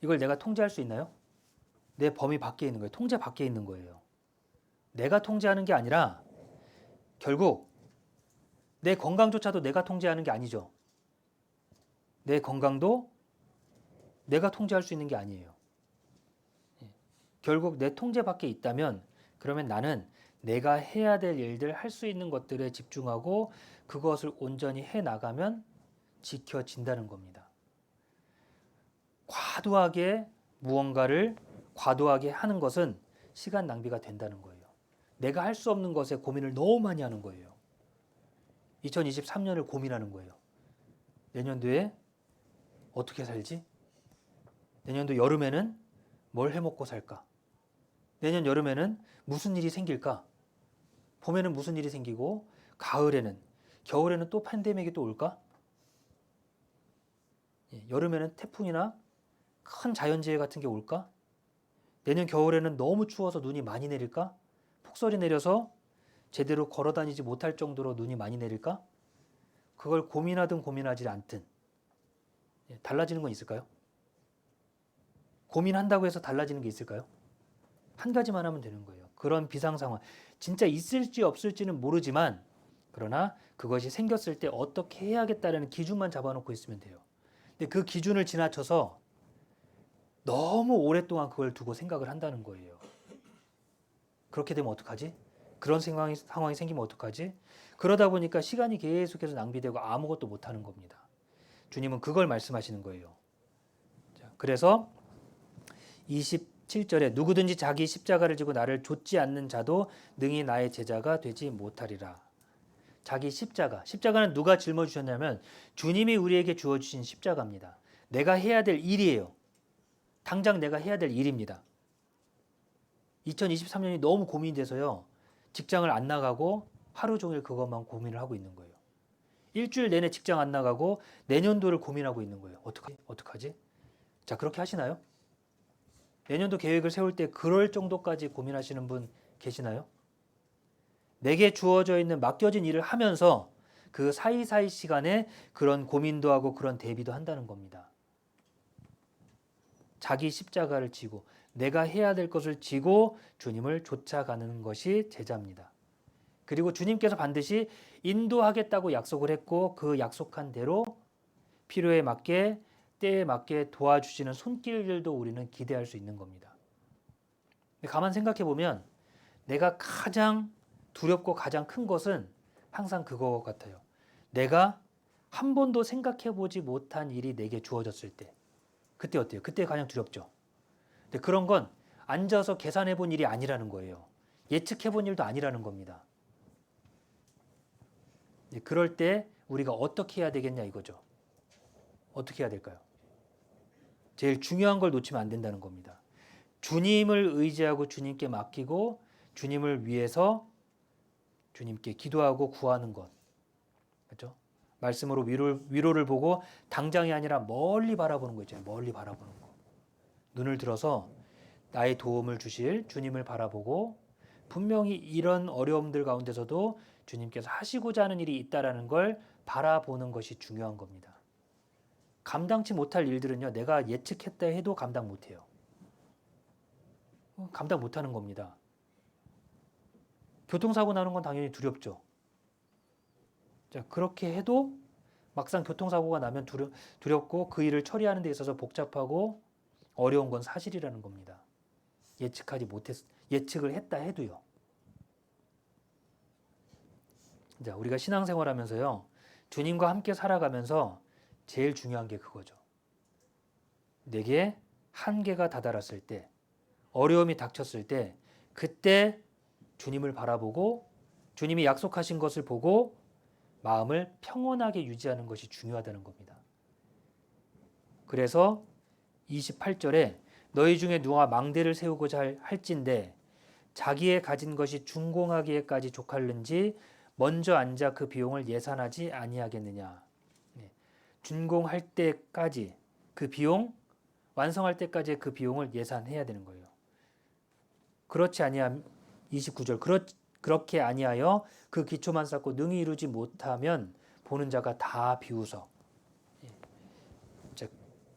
이걸 내가 통제할 수 있나요? 내 범위 밖에 있는 거예요. 통제 밖에 있는 거예요. 내가 통제하는 게 아니라 결국 내 건강조차도 내가 통제하는 게 아니죠. 내 건강도 내가 통제할 수 있는 게 아니에요. 결국 내 통제 밖에 있다면 그러면 나는 내가 해야 될 일들 할 수 있는 것들에 집중하고 그것을 온전히 해 나가면 지켜진다는 겁니다. 과도하게 무언가를 과도하게 하는 것은 시간 낭비가 된다는 거예요. 내가 할 수 없는 것에 고민을 너무 많이 하는 거예요. 2023년을 고민하는 거예요. 내년도에 어떻게 살지? 내년도 여름에는 뭘 해먹고 살까? 내년 여름에는 무슨 일이 생길까? 봄에는 무슨 일이 생기고 가을에는 겨울에는 또 팬데믹이 또 올까? 여름에는 태풍이나 큰 자연재해 같은 게 올까? 내년 겨울에는 너무 추워서 눈이 많이 내릴까? 폭설이 내려서 제대로 걸어 다니지 못할 정도로 눈이 많이 내릴까? 그걸 고민하든 고민하지 않든 달라지는 건 있을까요? 고민한다고 해서 달라지는 게 있을까요? 한 가지만 하면 되는 거예요. 그런 비상 상황 진짜 있을지 없을지는 모르지만 그러나 그것이 생겼을 때 어떻게 해야겠다는 기준만 잡아놓고 있으면 돼요. 근데 그 기준을 지나쳐서 너무 오랫동안 그걸 두고 생각을 한다는 거예요. 그렇게 되면 어떡하지? 그런 상황이 생기면 어떡하지? 그러다 보니까 시간이 계속해서 낭비되고 아무것도 못하는 겁니다. 주님은 그걸 말씀하시는 거예요. 자, 그래서 27절에 누구든지 자기 십자가를 지고 나를 좇지 않는 자도 능히 나의 제자가 되지 못하리라. 자기 십자가는 누가 짊어주셨냐면 주님이 우리에게 주어주신 십자가입니다. 내가 해야 될 일이에요. 당장 내가 해야 될 일입니다. 2023년이 너무 고민이 돼서요. 직장을 안 나가고 하루 종일 그것만 고민을 하고 있는 거예요. 일주일 내내 직장 안 나가고 내년도를 고민하고 있는 거예요. 어떡하지? 자, 그렇게 하시나요? 내년도 계획을 세울 때 그럴 정도까지 고민하시는 분 계시나요? 내게 주어져 있는 맡겨진 일을 하면서 그 사이사이 시간에 그런 고민도 하고 그런 대비도 한다는 겁니다. 자기 십자가를 지고 내가 해야 될 것을 지고 주님을 쫓아가는 것이 제자입니다. 그리고 주님께서 반드시 인도하겠다고 약속을 했고 그 약속한 대로 필요에 맞게 때에 맞게 도와주시는 손길들도 우리는 기대할 수 있는 겁니다. 가만 생각해 보면 내가 가장 두렵고 가장 큰 것은 항상 그거 같아요. 내가 한 번도 생각해 보지 못한 일이 내게 주어졌을 때 그때 어때요? 그때 가장 두렵죠. 근데 그런 건 앉아서 계산해 본 일이 아니라는 거예요. 예측해 본 일도 아니라는 겁니다. 그럴 때 우리가 어떻게 해야 되겠냐 이거죠. 어떻게 해야 될까요? 제일 중요한 걸 놓치면 안 된다는 겁니다. 주님을 의지하고 주님께 맡기고 주님을 위해서 주님께 기도하고 구하는 것. 그렇죠? 말씀으로 위로를 보고 당장이 아니라 멀리 바라보는 거 있잖아요. 멀리 바라보는 거. 눈을 들어서 나의 도움을 주실 주님을 바라보고 분명히 이런 어려움들 가운데서도 주님께서 하시고자 하는 일이 있다라는 걸 바라보는 것이 중요한 겁니다. 감당치 못할 일들은요, 내가 예측했다 해도 감당 못해요. 감당 못하는 겁니다. 교통사고 나는 건 당연히 두렵죠. 자, 그렇게 해도 막상 교통사고가 나면 두렵고 그 일을 처리하는 데 있어서 복잡하고 어려운 건 사실이라는 겁니다. 예측을 했다 해도요. 자, 우리가 신앙생활 하면서요, 주님과 함께 살아가면서 제일 중요한 게 그거죠. 내게 한계가 다다랐을 때, 어려움이 닥쳤을 때, 그때 주님을 바라보고 주님이 약속하신 것을 보고 마음을 평온하게 유지하는 것이 중요하다는 겁니다. 그래서 28절에 너희 중에 누가 망대를 세우고자 할진대 자기의 가진 것이 준공하기에까지 족할는지 먼저 앉아 그 비용을 예산하지 아니하겠느냐. 준공할 때까지 그 비용, 완성할 때까지 그 비용을 예산해야 되는 거예요. 그렇지 아니하면 29절 그렇게 아니하여 그 기초만 쌓고 능히 이루지 못하면 보는 자가 다 비웃어.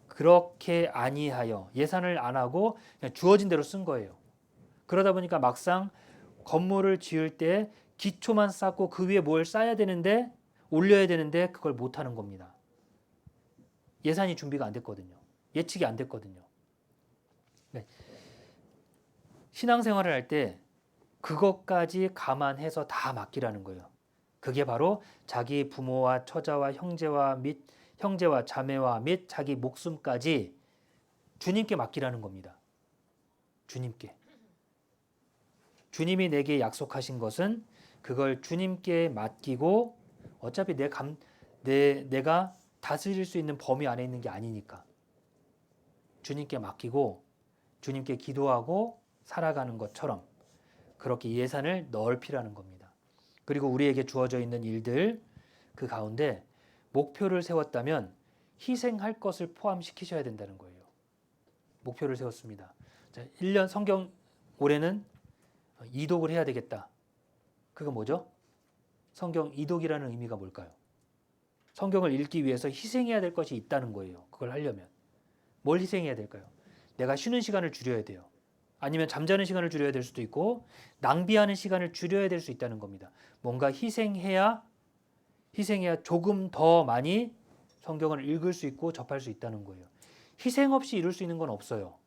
그렇게 아니하여 예산을 안 하고 그냥 주어진 대로 쓴 거예요. 그러다 보니까 막상 건물을 지을 때 기초만 쌓고 그 위에 뭘 쌓아야 되는데 올려야 되는데 그걸 못 하는 겁니다. 예산이 준비가 안 됐거든요. 예측이 안 됐거든요. 네. 신앙생활을 할 때 그것까지 감안해서 다 맡기라는 거예요. 그게 바로 자기 부모와 처자와 형제와 자매와 및 자기 목숨까지 주님께 맡기라는 겁니다. 주님께. 주님이 내게 약속하신 것은 그걸 주님께 맡기고 어차피 내가 다스릴 수 있는 범위 안에 있는 게 아니니까 주님께 맡기고 주님께 기도하고 살아가는 것처럼 그렇게 예산을 넓히라는 겁니다. 그리고 우리에게 주어져 있는 일들 그 가운데 목표를 세웠다면 희생할 것을 포함시키셔야 된다는 거예요. 목표를 세웠습니다. 자, 1년 성경 올해는 이독을 해야 되겠다. 그거 뭐죠? 성경 이독이라는 의미가 뭘까요? 성경을 읽기 위해서 희생해야 될 것이 있다는 거예요. 그걸 하려면. 뭘 희생해야 될까요? 내가 쉬는 시간을 줄여야 돼요. 아니면 잠자는 시간을 줄여야 될 수도 있고 낭비하는 시간을 줄여야 될 수 있다는 겁니다. 뭔가 희생해야 조금 더 많이 성경을 읽을 수 있고 접할 수 있다는 거예요. 희생 없이 이룰 수 있는 건 없어요.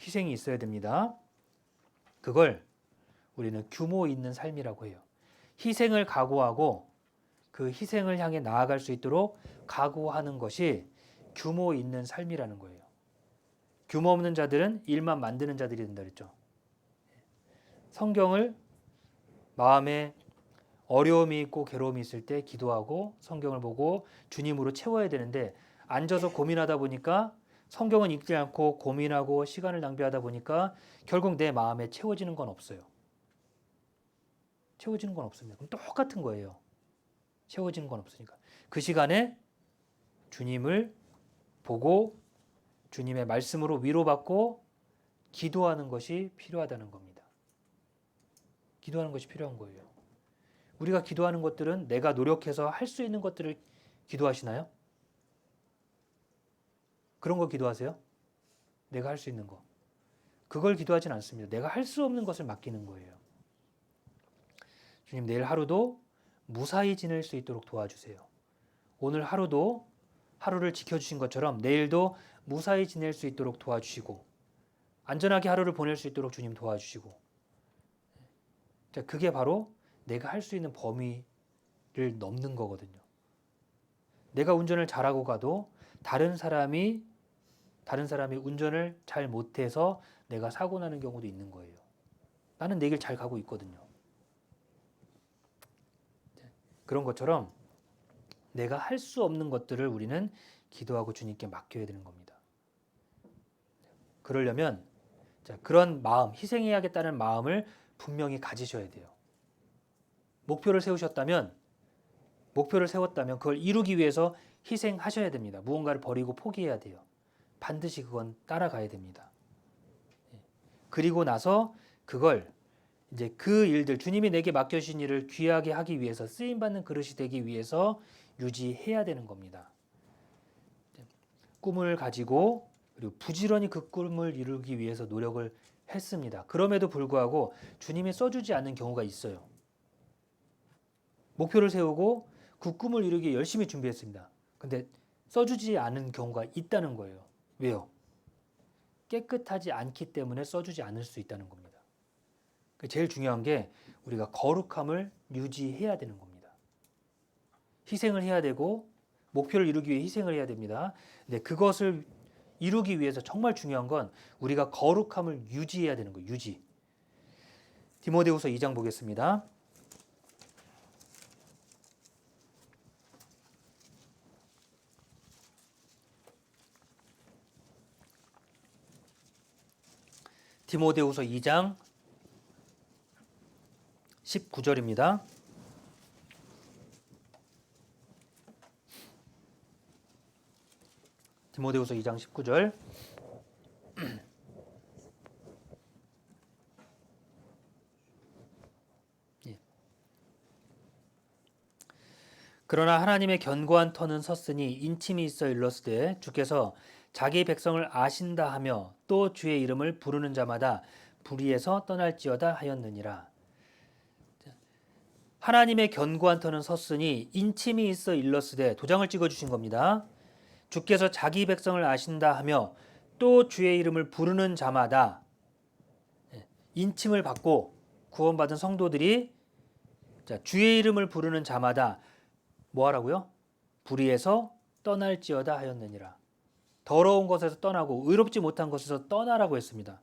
희생이 있어야 됩니다. 그걸 우리는 규모 있는 삶이라고 해요. 희생을 각오하고 그 희생을 향해 나아갈 수 있도록 각오하는 것이 규모 있는 삶이라는 거예요. 규모 없는 자들은 일만 만드는 자들이 된다 그랬죠. 성경을 마음에 어려움이 있고 괴로움이 있을 때 기도하고 성경을 보고 주님으로 채워야 되는데 앉아서 고민하다 보니까 성경은 읽지 않고 고민하고 시간을 낭비하다 보니까 결국 내 마음에 채워지는 건 없어요. 채워지는 건 없습니다. 그럼 똑같은 거예요. 채워지는 건 없으니까. 그 시간에 주님을 보고 주님의 말씀으로 위로받고 기도하는 것이 필요하다는 겁니다. 기도하는 것이 필요한 거예요. 우리가 기도하는 것들은 내가 노력해서 할 수 있는 것들을 기도하시나요? 그런 거 기도하세요? 내가 할 수 있는 거. 그걸 기도하진 않습니다. 내가 할 수 없는 것을 맡기는 거예요. 주님, 내일 하루도 무사히 지낼 수 있도록 도와주세요. 오늘 하루도 하루를 지켜주신 것처럼 내일도 무사히 지낼 수 있도록 도와주시고 안전하게 하루를 보낼 수 있도록 주님 도와주시고, 그게 바로 내가 할 수 있는 범위를 넘는 거거든요. 내가 운전을 잘하고 가도 다른 사람이 운전을 잘 못해서 내가 사고 나는 경우도 있는 거예요. 나는 내 길 잘 가고 있거든요. 그런 것처럼 내가 할 수 없는 것들을 우리는 기도하고 주님께 맡겨야 되는 겁니다. 그러려면 그런 마음, 희생해야겠다는 마음을 분명히 가지셔야 돼요. 목표를 세웠다면 그걸 이루기 위해서 희생하셔야 됩니다. 무언가를 버리고 포기해야 돼요. 반드시 그건 따라가야 됩니다. 그리고 나서 그걸 이제 그 일들, 주님이 내게 맡겨주신 일을 귀하게 하기 위해서, 쓰임받는 그릇이 되기 위해서 유지해야 되는 겁니다. 꿈을 가지고 그리고 부지런히 그 꿈을 이루기 위해서 노력을 했습니다. 그럼에도 불구하고 주님이 써주지 않는 경우가 있어요. 목표를 세우고 그 꿈을 이루기 위해 열심히 준비했습니다. 근데 써주지 않은 경우가 있다는 거예요. 왜요? 깨끗하지 않기 때문에 써주지 않을 수 있다는 겁니다. 제일 중요한 게 우리가 거룩함을 유지해야 되는 겁니다. 희생을 해야 되고 목표를 이루기 위해 희생을 해야 됩니다. 근데 그것을 이루기 위해서 정말 중요한 건 우리가 거룩함을 유지해야 되는 거예요. 유지. 디모데후서 2장 보겠습니다. 디모데후서 2장 19절입니다. 디모데후서 2장 19절. 그러나 하나님의 견고한 터는 섰으니 인침이 있어 일렀으되 주께서 자기 백성을 아신다 하며 또 주의 이름을 부르는 자마다 불의에서 떠날지어다 하였느니라. 하나님의 견고한 터는 섰으니 인침이 있어 일렀으되, 도장을 찍어주신 겁니다. 주께서 자기 백성을 아신다 하며 또 주의 이름을 부르는 자마다, 인침을 받고 구원받은 성도들이 주의 이름을 부르는 자마다 뭐 하라고요? 불의에서 떠날지어다 하였느니라. 더러운 것에서 떠나고 의롭지 못한 것에서 떠나라고 했습니다.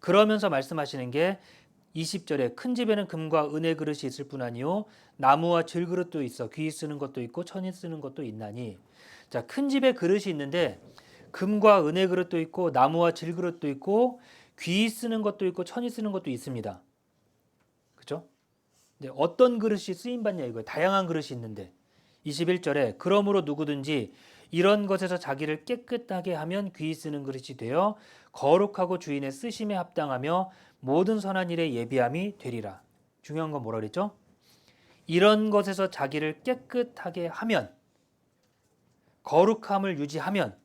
그러면서 말씀하시는 게 20절에 큰 집에는 금과 은의 그릇이 있을 뿐 아니요 나무와 질그릇도 있어 귀 쓰는 것도 있고 천이 쓰는 것도 있나니. 자, 큰 집에 그릇이 있는데 금과 은의 그릇도 있고 나무와 질그릇도 있고 귀 쓰는 것도 있고 천이 쓰는 것도 있습니다. 그렇죠? 근데 어떤 그릇이 쓰임 받냐 이거예요. 다양한 그릇이 있는데 21절에 그러므로 누구든지 이런 것에서 자기를 깨끗하게 하면 귀 쓰는 그릇이 되어 거룩하고 주인의 쓰심에 합당하며 모든 선한 일에 예비함이 되리라. 중요한 건 뭐라 그랬죠? 이런 것에서 자기를 깨끗하게 하면, 거룩함을 유지하면,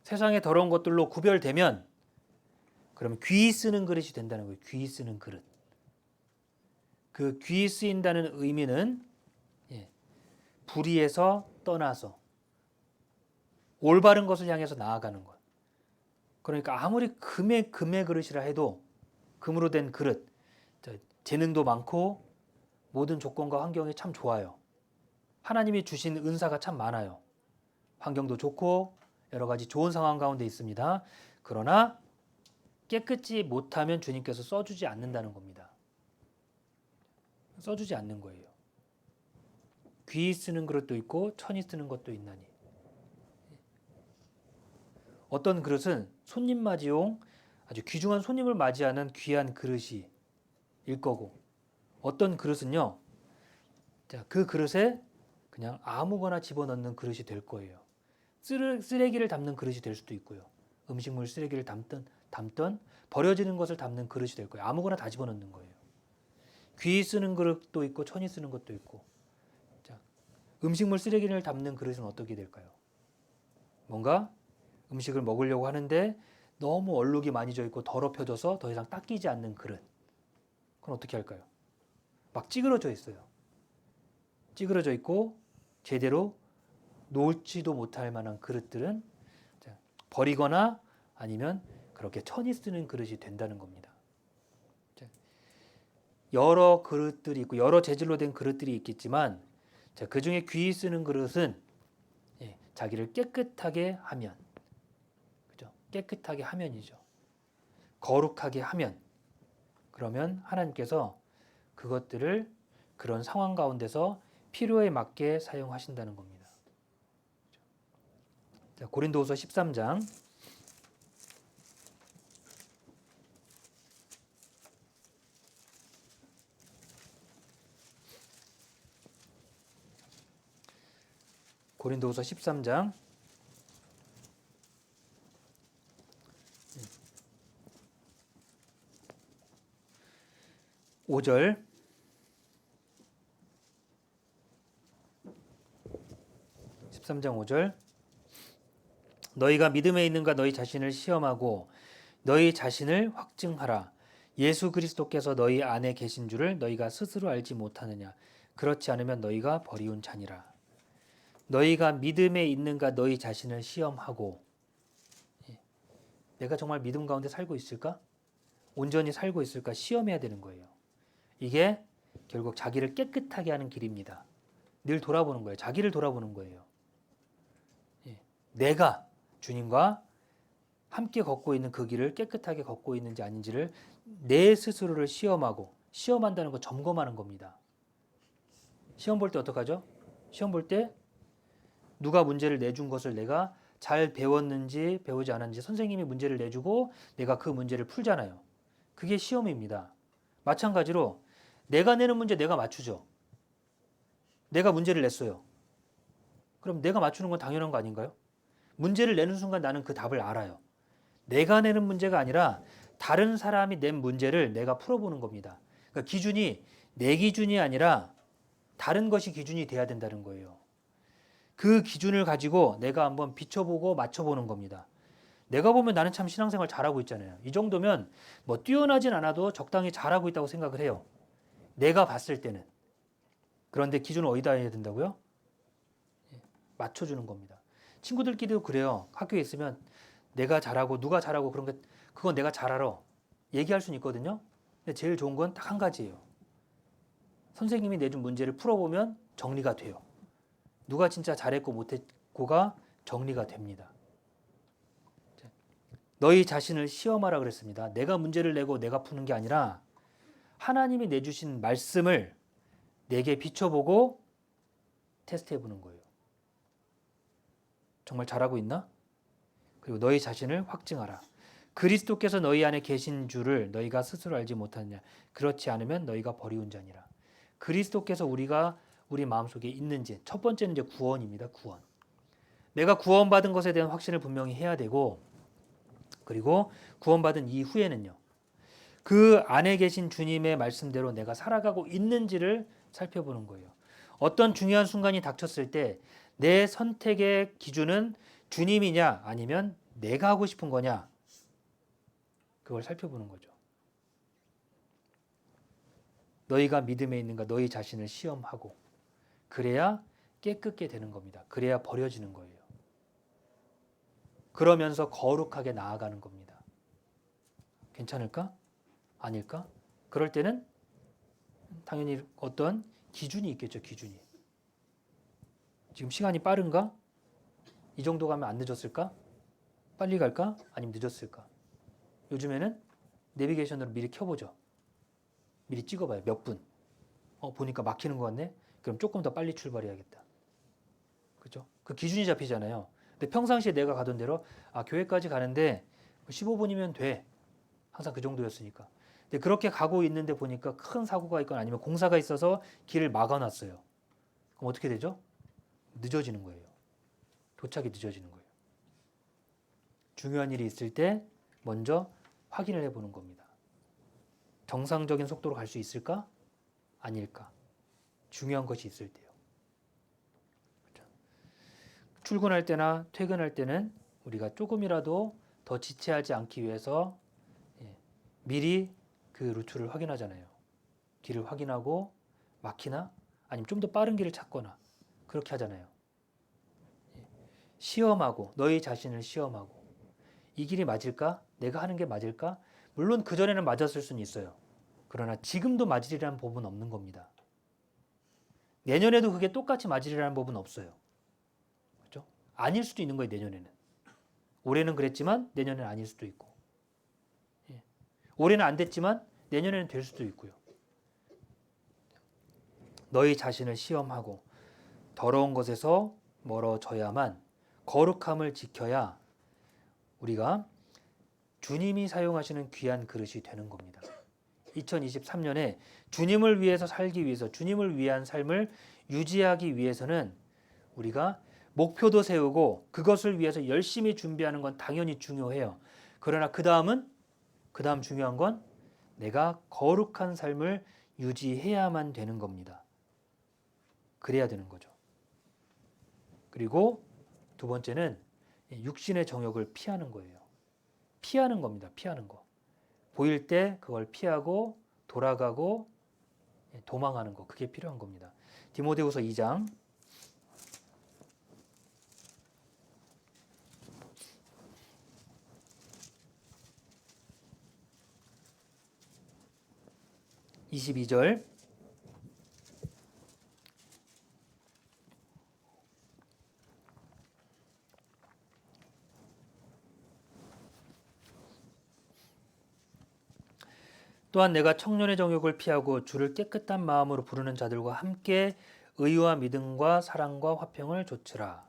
세상의 더러운 것들로 구별되면, 그러면 귀 쓰는 그릇이 된다는 거예요. 귀 쓰는 그릇. 그 귀 쓰인다는 의미는 불의에서 떠나서 올바른 것을 향해서 나아가는 것. 그러니까 아무리 금의 그릇이라 해도, 금으로 된 그릇, 재능도 많고 모든 조건과 환경이 참 좋아요. 하나님이 주신 은사가 참 많아요. 환경도 좋고 여러 가지 좋은 상황 가운데 있습니다. 그러나 깨끗이 못하면 주님께서 써주지 않는다는 겁니다. 써주지 않는 거예요. 귀 쓰는 그릇도 있고 천이 쓰는 것도 있나니. 어떤 그릇은 손님 맞이용, 아주 귀중한 손님을 맞이하는 귀한 그릇이 일 거고, 어떤 그릇은요, 그 그릇에 그냥 아무거나 집어넣는 그릇이 될 거예요. 쓰레기를 담는 그릇이 될 수도 있고요. 음식물 쓰레기를 담던 버려지는 것을 담는 그릇이 될 거예요. 아무거나 다 집어넣는 거예요. 귀 쓰는 그릇도 있고 천이 쓰는 것도 있고. 음식물 쓰레기를 담는 그릇은 어떻게 될까요? 뭔가 음식을 먹으려고 하는데 너무 얼룩이 많이 져 있고 더럽혀져서 더 이상 닦이지 않는 그릇. 그건 어떻게 할까요? 막 찌그러져 있어요. 찌그러져 있고 제대로 놓지도 못할 만한 그릇들은 버리거나 아니면 그렇게 천히 쓰는 그릇이 된다는 겁니다. 여러 그릇들이 있고 여러 재질로 된 그릇들이 있겠지만 그 중에 귀히 쓰는 그릇은 자기를 깨끗하게 하면, 그죠? 깨끗하게 하면이죠. 거룩하게 하면, 그러면 하나님께서 그것들을 그런 상황 가운데서 필요에 맞게 사용하신다는 겁니다. 자, 고린도후서 13장 13장 5절 13장 5절 너희가 믿음에 있는가 너희 자신을 시험하고 너희 자신을 확증하라. 예수 그리스도께서 너희 안에 계신 줄을 너희가 스스로 알지 못하느냐. 그렇지 않으면 너희가 버리운 자니라. 너희가 믿음에 있는가 너희 자신을 시험하고, 내가 정말 믿음 가운데 살고 있을까? 온전히 살고 있을까? 시험해야 되는 거예요. 이게 결국 자기를 깨끗하게 하는 길입니다. 늘 돌아보는 거예요. 자기를 돌아보는 거예요. 내가 주님과 함께 걷고 있는 그 길을 깨끗하게 걷고 있는지 아닌지를 내 스스로를 시험하고, 시험한다는 거 점검하는 겁니다. 시험 볼 때 어떡하죠? 시험 볼 때 누가 문제를 내준 것을 내가 잘 배웠는지 배우지 않았는지 선생님이 문제를 내주고 내가 그 문제를 풀잖아요. 그게 시험입니다. 마찬가지로 내가 내는 문제 내가 맞추죠. 내가 문제를 냈어요. 그럼 내가 맞추는 건 당연한 거 아닌가요? 문제를 내는 순간 나는 그 답을 알아요. 내가 내는 문제가 아니라 다른 사람이 낸 문제를 내가 풀어보는 겁니다. 그러니까 기준이 내 기준이 아니라 다른 것이 기준이 돼야 된다는 거예요. 그 기준을 가지고 내가 한번 비춰보고 맞춰보는 겁니다. 내가 보면 나는 참 신앙생활 잘하고 있잖아요. 이 정도면 뭐 뛰어나진 않아도 적당히 잘하고 있다고 생각을 해요. 내가 봤을 때는. 그런데 기준을 어디다 해야 된다고요? 맞춰주는 겁니다. 친구들끼리도 그래요. 학교에 있으면 내가 잘하고 누가 잘하고 그런 게 그건 내가 잘 알아. 얘기할 수는 있거든요. 근데 제일 좋은 건 딱 한 가지예요. 선생님이 내준 문제를 풀어보면 정리가 돼요. 누가 진짜 잘했고 못했고가 정리가 됩니다. 너희 자신을 시험하라 그랬습니다. 내가 문제를 내고 내가 푸는 게 아니라 하나님이 내주신 말씀을 내게 비춰보고 테스트해보는 거예요. 정말 잘하고 있나? 그리고 너희 자신을 확증하라. 그리스도께서 너희 안에 계신 줄을 너희가 스스로 알지 못하느냐. 그렇지 않으면 너희가 버리운 자니라. 그리스도께서 우리 마음속에 있는지, 첫 번째는 이제 구원입니다. 구원. 내가 구원받은 것에 대한 확신을 분명히 해야 되고, 그리고 구원받은 이후에는요, 그 안에 계신 주님의 말씀대로 내가 살아가고 있는지를 살펴보는 거예요. 어떤 중요한 순간이 닥쳤을 때 내 선택의 기준은 주님이냐 아니면 내가 하고 싶은 거냐, 그걸 살펴보는 거죠. 너희가 믿음에 있는가 너희 자신을 시험하고, 그래야 깨끗게 되는 겁니다. 그래야 버려지는 거예요. 그러면서 거룩하게 나아가는 겁니다. 괜찮을까? 아닐까? 그럴 때는 당연히 어떤 기준이 있겠죠. 기준이. 지금 시간이 빠른가? 이 정도 가면 안 늦었을까? 빨리 갈까? 아니면 늦었을까? 요즘에는 내비게이션으로 미리 켜보죠. 미리 찍어봐요. 몇 분. 보니까 막히는 것 같네? 그럼 조금 더 빨리 출발해야겠다. 그죠? 그 기준이 잡히잖아요. 근데 평상시에 내가 가던 대로 교회까지 가는데 15분이면 돼. 항상 그 정도였으니까. 근데 그렇게 가고 있는데 보니까 큰 사고가 있거나 아니면 공사가 있어서 길을 막아놨어요. 그럼 어떻게 되죠? 늦어지는 거예요. 도착이 늦어지는 거예요. 중요한 일이 있을 때 먼저 확인을 해보는 겁니다. 정상적인 속도로 갈 수 있을까? 아닐까? 중요한 것이 있을 때요. 그렇죠? 출근할 때나 퇴근할 때는 우리가 조금이라도 더 지체하지 않기 위해서 미리 그 루트를 확인하잖아요. 길을 확인하고 막히나 아니면 좀 더 빠른 길을 찾거나 그렇게 하잖아요. 시험하고 너희 자신을 시험하고 이 길이 맞을까? 내가 하는 게 맞을까? 물론 그전에는 맞았을 수는 있어요. 그러나 지금도 맞으리라는 법은 없는 겁니다. 내년에도 그게 똑같이 맞으리라는 법은 없어요. 그렇죠? 아닐 수도 있는 거예요, 내년에는. 올해는 그랬지만 내년에는 아닐 수도 있고. 올해는 안 됐지만 내년에는 될 수도 있고요. 너희 자신을 시험하고 더러운 것에서 멀어져야만 거룩함을 지켜야 우리가 주님이 사용하시는 귀한 그릇이 되는 겁니다. 2023년에 주님을 위해서 살기 위해서 주님을 위한 삶을 유지하기 위해서는 우리가 목표도 세우고 그것을 위해서 열심히 준비하는 건 당연히 중요해요. 그러나 그 다음 중요한 건 내가 거룩한 삶을 유지해야만 되는 겁니다. 그래야 되는 거죠. 그리고 두 번째는 육신의 정욕을 피하는 거예요. 피하는 겁니다. 피하는 거. 보일 때 그걸 피하고 돌아가고 도망하는 거. 그게 필요한 겁니다. 디모데후서 2장 22절 또한 내가 청년의 정욕을 피하고 주를 깨끗한 마음으로 부르는 자들과 함께 의와 믿음과 사랑과 화평을 좇으라.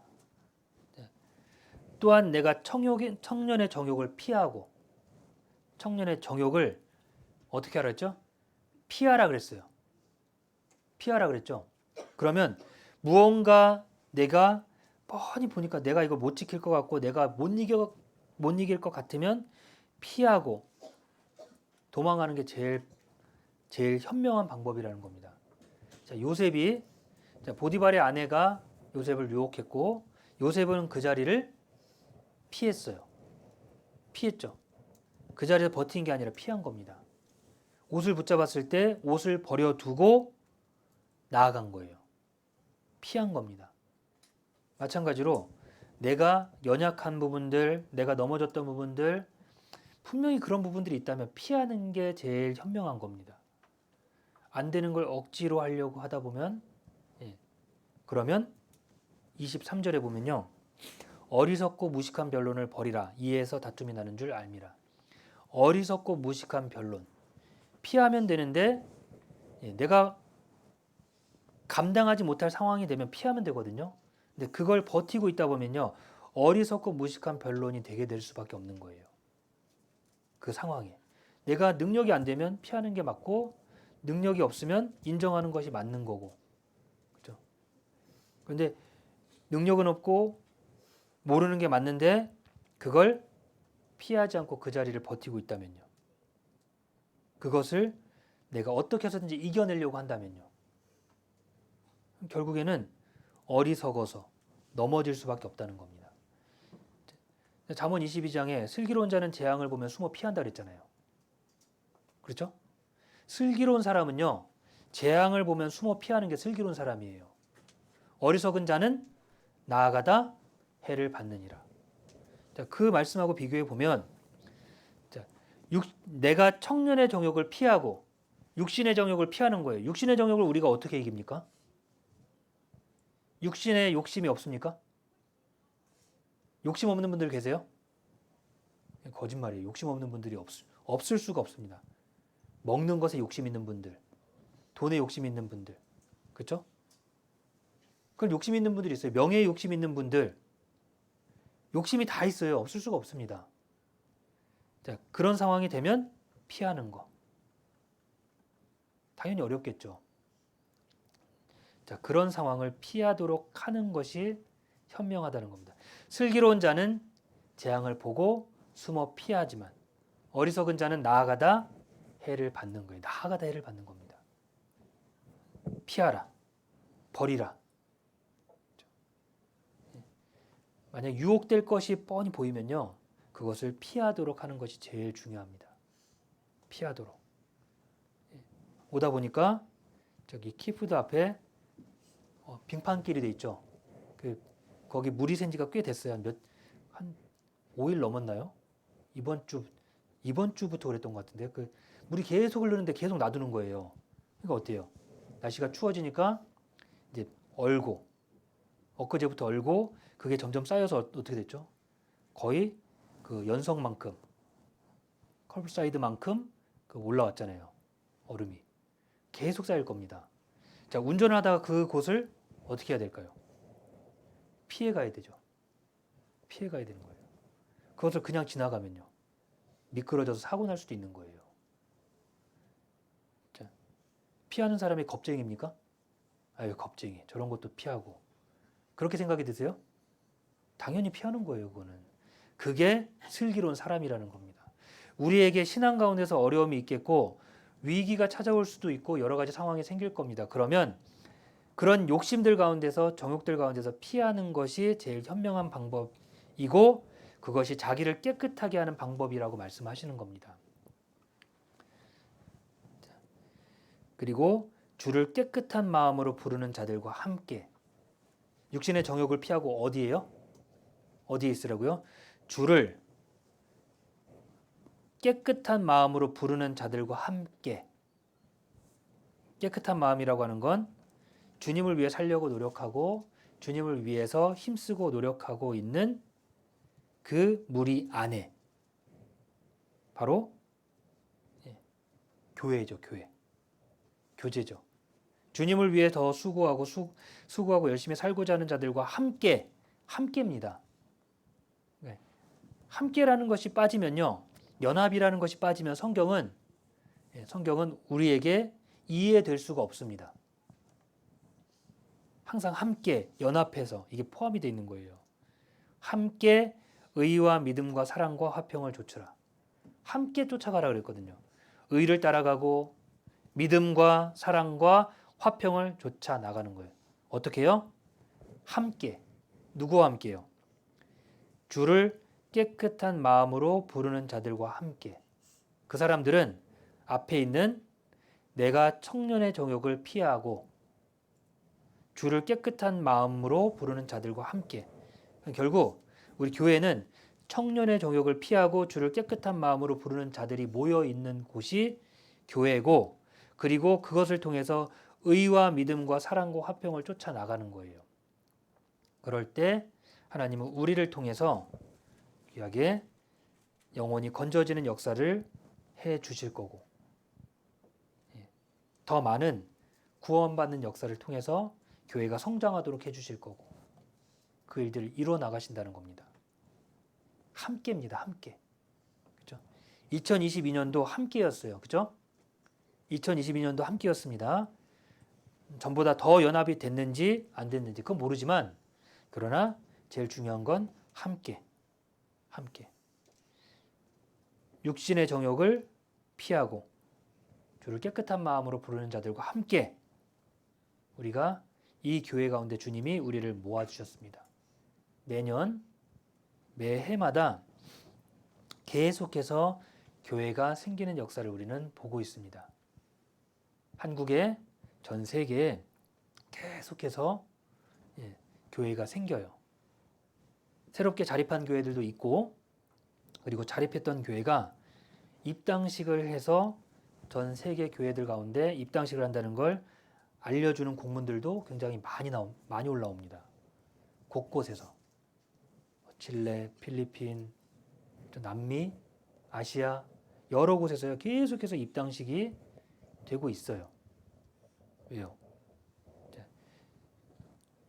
또한 내가 청년의 정욕을 피하고 청년의 정욕을 어떻게 하라 했죠? 피하라 그랬어요. 피하라 그랬죠. 그러면 무언가 내가 뻔히 보니까 내가 이걸 못 지킬 것 같고 내가 못 이길 것 같으면 피하고 도망가는 게 제일 현명한 방법이라는 겁니다. 자, 요셉이 보디발의 아내가 요셉을 유혹했고 요셉은 그 자리를 피했어요. 피했죠. 그 자리에서 버틴 게 아니라 피한 겁니다. 옷을 붙잡았을 때 옷을 버려두고 나아간 거예요. 피한 겁니다. 마찬가지로 내가 연약한 부분들, 내가 넘어졌던 부분들, 분명히 그런 부분들이 있다면 피하는 게 제일 현명한 겁니다. 안 되는 걸 억지로 하려고 하다 보면 그러면 23절에 보면요. 어리석고 무식한 변론을 버리라. 이에서 다툼이 나는 줄 알미라. 어리석고 무식한 변론. 피하면 되는데 내가 감당하지 못할 상황이 되면 피하면 되거든요. 근데 그걸 버티고 있다 보면요. 어리석고 무식한 변론이 되게 될 수밖에 없는 거예요. 그 상황에. 내가 능력이 안 되면 피하는 게 맞고 능력이 없으면 인정하는 것이 맞는 거고. 그렇죠? 그런데 능력은 없고 모르는 게 맞는데 그걸 피하지 않고 그 자리를 버티고 있다면요. 그것을 내가 어떻게 해서든지 이겨내려고 한다면요. 결국에는 어리석어서 넘어질 수밖에 없다는 겁니다. 잠언 22장에 슬기로운 자는 재앙을 보면 숨어 피한다 그랬잖아요. 그렇죠? 슬기로운 사람은요. 재앙을 보면 숨어 피하는 게 슬기로운 사람이에요. 어리석은 자는 나아가다 해를 받느니라. 그 말씀하고 비교해 보면 내가 청년의 정욕을 피하고 육신의 정욕을 피하는 거예요. 육신의 정욕을 우리가 어떻게 이깁니까? 육신에 욕심이 없습니까? 욕심 없는 분들 계세요? 거짓말이에요. 욕심 없는 분들이 없을 수가 없습니다. 먹는 것에 욕심 있는 분들, 돈에 욕심 있는 분들, 그렇죠? 그런 욕심 있는 분들이 있어요. 명예에 욕심 있는 분들, 욕심이 다 있어요. 없을 수가 없습니다. 자, 그런 상황이 되면 피하는 거. 당연히 어렵겠죠. 자, 그런 상황을 피하도록 하는 것이 현명하다는 겁니다. 슬기로운 자는 재앙을 보고 숨어 피하지만 어리석은 자는 나아가다 해를 받는 거예요. 나아가다 해를 받는 겁니다. 피하라. 버리라. 만약 유혹될 것이 뻔히 보이면요. 그것을 피하도록 하는 것이 제일 중요합니다. 피하도록. 오다 보니까 저기 키푸드 앞에 빙판길이 돼 있죠. 거기 물이 샌 지가 꽤 됐어요. 한 5일 넘었나요? 이번 주부터 그랬던 것 같은데 물이 계속 흐르는데 계속 놔두는 거예요. 그러니까 어때요? 날씨가 추워지니까 이제 엊그제부터 얼고 그게 점점 쌓여서 어떻게 됐죠? 거의 그 연성만큼, 컬브사이드만큼 올라왔잖아요. 얼음이 계속 쌓일 겁니다. 자, 운전을 하다가 그곳을 어떻게 해야 될까요? 피해 가야 되죠. 피해 가야 되는 거예요. 그것을 그냥 지나가면요, 미끄러져서 사고 날 수도 있는 거예요. 자, 피하는 사람이 겁쟁입니까? 아유, 겁쟁이. 저런 것도 피하고. 그렇게 생각이 드세요? 당연히 피하는 거예요, 그거는. 그게 슬기로운 사람이라는 겁니다. 우리에게 신앙 가운데서 어려움이 있겠고 위기가 찾아올 수도 있고 여러 가지 상황이 생길 겁니다. 그러면 그런 욕심들 가운데서, 정욕들 가운데서 피하는 것이 제일 현명한 방법이고 그것이 자기를 깨끗하게 하는 방법이라고 말씀하시는 겁니다. 그리고 주를 깨끗한 마음으로 부르는 자들과 함께. 육신의 정욕을 피하고 어디에요? 어디에 있으라고요? 주를 깨끗한 마음으로 부르는 자들과 함께. 깨끗한 마음이라고 하는 건 주님을 위해 살려고 노력하고 주님을 위해서 힘쓰고 노력하고 있는 그 무리 안에 바로 교회죠. 교제죠. 주님을 위해 더 수고하고 열심히 살고자 하는 자들과 함께입니다. 함께라는 것이 빠지면요, 연합이라는 것이 빠지면 성경은 우리에게 이해될 수가 없습니다. 항상 함께, 연합해서 이게 포함이 되어 있는 거예요. 함께 의와 믿음과 사랑과 화평을 좇으라. 함께 쫓아가라 그랬거든요. 의를 따라가고 믿음과 사랑과 화평을 좇아 나가는 거예요. 어떻게 해요? 함께. 누구와 함께요? 주를 깨끗한 마음으로 부르는 자들과 함께. 그 사람들은 앞에 있는 내가 청년의 정욕을 피하고 주를 깨끗한 마음으로 부르는 자들과 함께. 결국 우리 교회는 청년의 정욕을 피하고 주를 깨끗한 마음으로 부르는 자들이 모여 있는 곳이 교회고, 그리고 그것을 통해서 의와 믿음과 사랑과 화평을 쫓아 나가는 거예요. 그럴 때 하나님은 우리를 통해서 귀하게 영혼이 건져지는 역사를 해 주실 거고, 더 많은 구원받는 역사를 통해서 교회가 성장하도록 해 주실 거고, 그 일들을 이루어 나가신다는 겁니다. 함께입니다. 함께. 그죠? 2022년도 함께였어요. 그죠? 2022년도 함께였습니다. 전보다 더 연합이 됐는지 안 됐는지 그건 모르지만, 그러나 제일 중요한 건 함께. 육신의 정욕을 피하고 주를 깨끗한 마음으로 부르는 자들과 함께 우리가 이 교회 가운데 주님이 우리를 모아주셨습니다. 매년 매해마다 계속해서 교회가 생기는 역사를 우리는 보고 있습니다. 한국에, 전 세계에 계속해서 교회가 생겨요. 새롭게 자립한 교회들도 있고, 그리고 자립했던 교회가 입당식을 해서 전 세계 교회들 가운데 입당식을 한다는 걸 알려주는 공문들도 굉장히 많이 올라옵니다. 곳곳에서 칠레, 필리핀, 남미, 아시아 여러 곳에서요 계속해서 입당식이 되고 있어요. 왜요?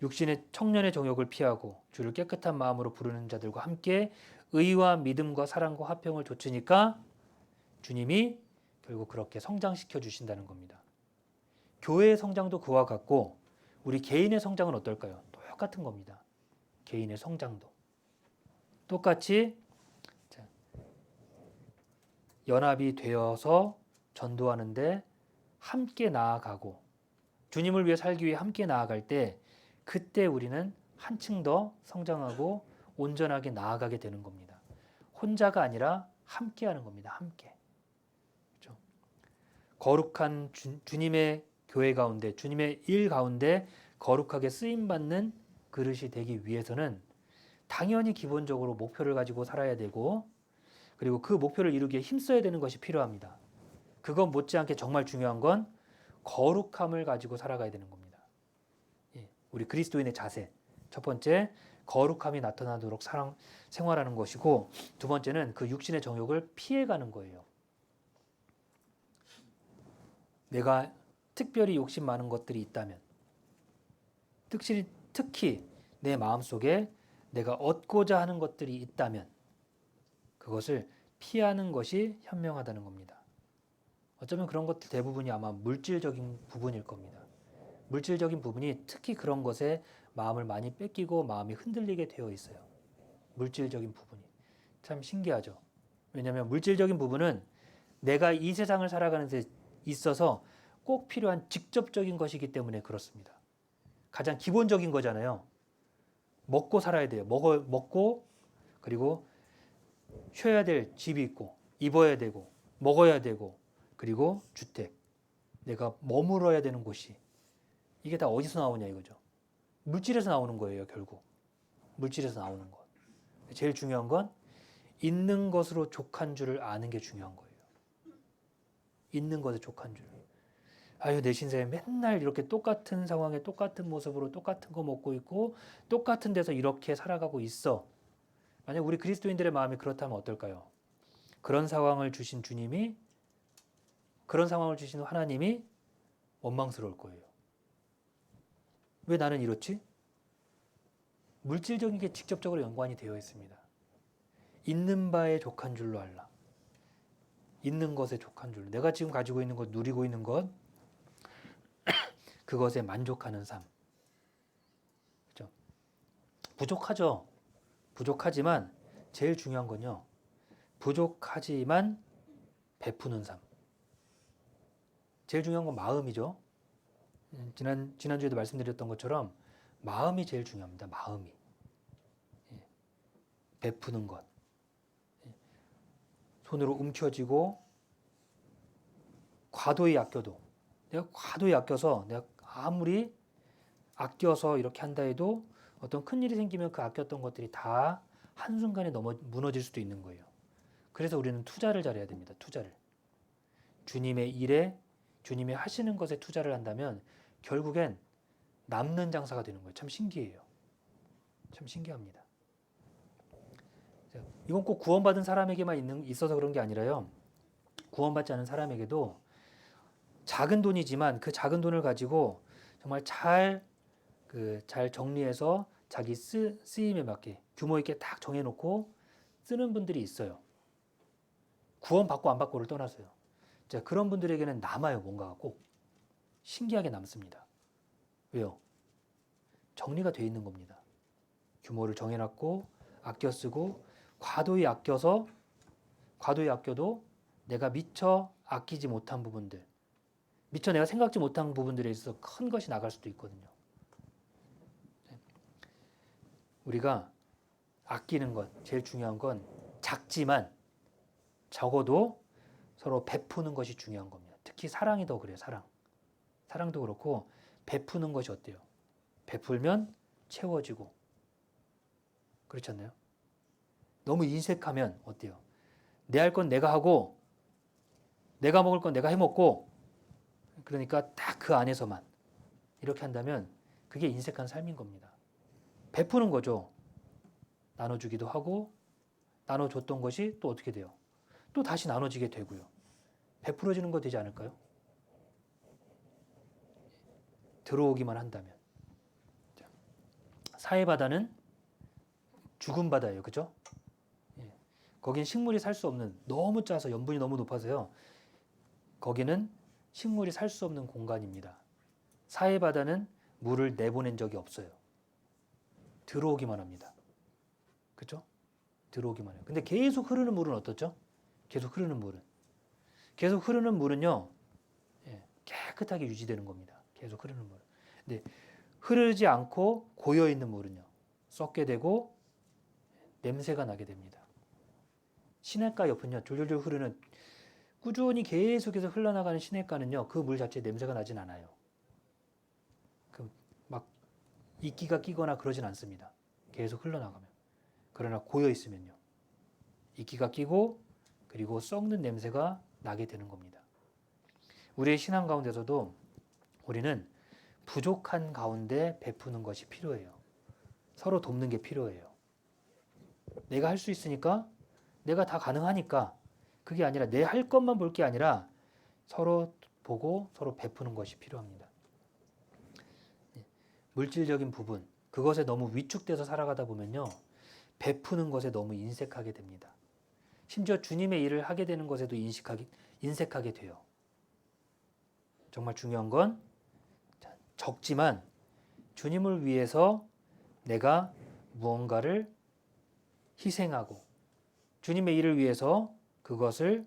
육신의 청년의 정욕을 피하고 주를 깨끗한 마음으로 부르는 자들과 함께 의와 믿음과 사랑과 화평을 좇으니까 주님이 결국 그렇게 성장시켜 주신다는 겁니다. 교회의 성장도 그와 같고 우리 개인의 성장은 어떨까요? 똑같은 겁니다. 개인의 성장도 똑같이 연합이 되어서 전도하는데 함께 나아가고 주님을 위해 살기 위해 함께 나아갈 때 그때 우리는 한층 더 성장하고 온전하게 나아가게 되는 겁니다. 혼자가 아니라 함께 하는 겁니다. 함께. 그렇죠? 거룩한 주님의 교회 가운데, 주님의 일 가운데 거룩하게 쓰임받는 그릇이 되기 위해서는 당연히 기본적으로 목표를 가지고 살아야 되고, 그리고 그 목표를 이루기 위해 힘써야 되는 것이 필요합니다. 그건 못지않게 정말 중요한 건 거룩함을 가지고 살아가야 되는 겁니다. 우리 그리스도인의 자세. 첫 번째, 거룩함이 나타나도록 생활하는 것이고, 두 번째는 그 육신의 정욕을 피해가는 거예요. 내가 특별히 욕심 많은 것들이 있다면, 특히 내 마음속에 내가 얻고자 하는 것들이 있다면 그것을 피하는 것이 현명하다는 겁니다. 어쩌면 그런 것들 대부분이 아마 물질적인 부분일 겁니다. 물질적인 부분이 특히 그런 것에 마음을 많이 뺏기고 마음이 흔들리게 되어 있어요. 물질적인 부분이. 참 신기하죠. 왜냐하면 물질적인 부분은 내가 이 세상을 살아가는 데 있어서 꼭 필요한 직접적인 것이기 때문에 그렇습니다. 가장 기본적인 거잖아요. 먹고 살아야 돼요. 먹고 그리고 쉬어야 될 집이 있고 입어야 되고 먹어야 되고 그리고 주택. 내가 머물러야 되는 곳이. 이게 다 어디서 나오냐 이거죠. 물질에서 나오는 거예요, 결국. 물질에서 나오는 것. 제일 중요한 건 있는 것으로 족한 줄을 아는 게 중요한 거예요. 있는 것에 족한 줄. 아유, 내 신세 맨날 이렇게 똑같은 상황에 똑같은 모습으로 똑같은 거 먹고 있고 똑같은 데서 이렇게 살아가고 있어. 만약 우리 그리스도인들의 마음이 그렇다면 어떨까요? 그런 상황을 주신 주님이, 그런 상황을 주신 하나님이 원망스러울 거예요. 왜 나는 이렇지? 물질적인 게 직접적으로 연관이 되어 있습니다. 있는 바에 족한 줄로 알라. 있는 것에 족한 줄. 내가 지금 가지고 있는 것, 누리고 있는 것, 그것에 만족하는 삶. 그렇죠? 부족하죠. 부족하지만 제일 중요한 건요. 부족하지만 베푸는 삶. 제일 중요한 건 마음이죠. 지난주에도 말씀드렸던 것처럼 마음이 제일 중요합니다. 마음이. 베푸는 것. 손으로 움켜쥐고 과도히 아껴도, 내가 과도히 아껴서 내가 아무리 아껴서 이렇게 한다 해도 어떤 큰일이 생기면 그 아꼈던 것들이 다 한순간에 무너질 수도 있는 거예요. 그래서 우리는 투자를 잘해야 됩니다. 투자를. 주님의 일에, 주님이 하시는 것에 투자를 한다면 결국엔 남는 장사가 되는 거예요. 참 신기해요. 참 신기합니다. 이건 꼭 구원받은 사람에게만 있어서 그런 게 아니라요. 구원받지 않은 사람에게도 작은 돈이지만 그 작은 돈을 가지고 정말 잘 정리해서 자기 쓰임에 맞게 규모 있게 딱 정해놓고 쓰는 분들이 있어요. 구원 받고 안 받고를 떠나서요. 자, 그런 분들에게는 남아요. 뭔가가 꼭 신기하게 남습니다. 왜요? 정리가 돼 있는 겁니다. 규모를 정해놨고 아껴 쓰고 과도히 아껴도 내가 미처 아끼지 못한 부분들, 미처 내가 생각지 못한 부분들에 있어서 큰 것이 나갈 수도 있거든요. 우리가 아끼는 것, 제일 중요한 건 작지만 적어도 서로 베푸는 것이 중요한 겁니다. 특히 사랑이 더 그래요. 사랑도 그렇고 베푸는 것이 어때요? 베풀면 채워지고 그렇지 않나요? 너무 인색하면 어때요? 내 할 건 내가 하고 내가 먹을 건 내가 해먹고 그러니까 딱 그 안에서만 이렇게 한다면 그게 인색한 삶인 겁니다. 베푸는 거죠. 나눠주기도 하고 나눠줬던 것이 또 어떻게 돼요? 또 다시 나눠지게 되고요. 베풀어지는 거 되지 않을까요? 들어오기만 한다면. 사해바다는 죽은 바다예요. 그죠? 거긴 식물이 살 수 없는, 너무 짜서 염분이 너무 높아서요. 거기는 식물이 살 수 없는 공간입니다. 사해바다는 물을 내보낸 적이 없어요. 들어오기만 합니다. 그죠? 들어오기만 해요. 근데 계속 흐르는 물은 어떻죠? 계속 흐르는 물은요, 깨끗하게 유지되는 겁니다. 계속 흐르는 물. 근데 흐르지 않고 고여 있는 물은요, 썩게 되고 냄새가 나게 됩니다. 시냇가 옆은요, 졸졸졸 흐르는 꾸준히 계속해서 흘러나가는 시냇가는요, 그 물 자체에 냄새가 나진 않아요. 막 이끼가 끼거나 그러진 않습니다. 계속 흘러나가면. 그러나 고여 있으면요, 이끼가 끼고 그리고 썩는 냄새가 나게 되는 겁니다. 우리의 신앙 가운데서도 우리는 부족한 가운데 베푸는 것이 필요해요. 서로 돕는 게 필요해요. 내가 할 수 있으니까, 내가 다 가능하니까, 그게 아니라 내 할 것만 볼 게 아니라 서로 보고 서로 베푸는 것이 필요합니다. 물질적인 부분, 그것에 너무 위축돼서 살아가다 보면요, 베푸는 것에 너무 인색하게 됩니다. 심지어 주님의 일을 하게 되는 것에도 인색하게 돼요. 정말 중요한 건 적지만 주님을 위해서 내가 무언가를 희생하고 주님의 일을 위해서 그것을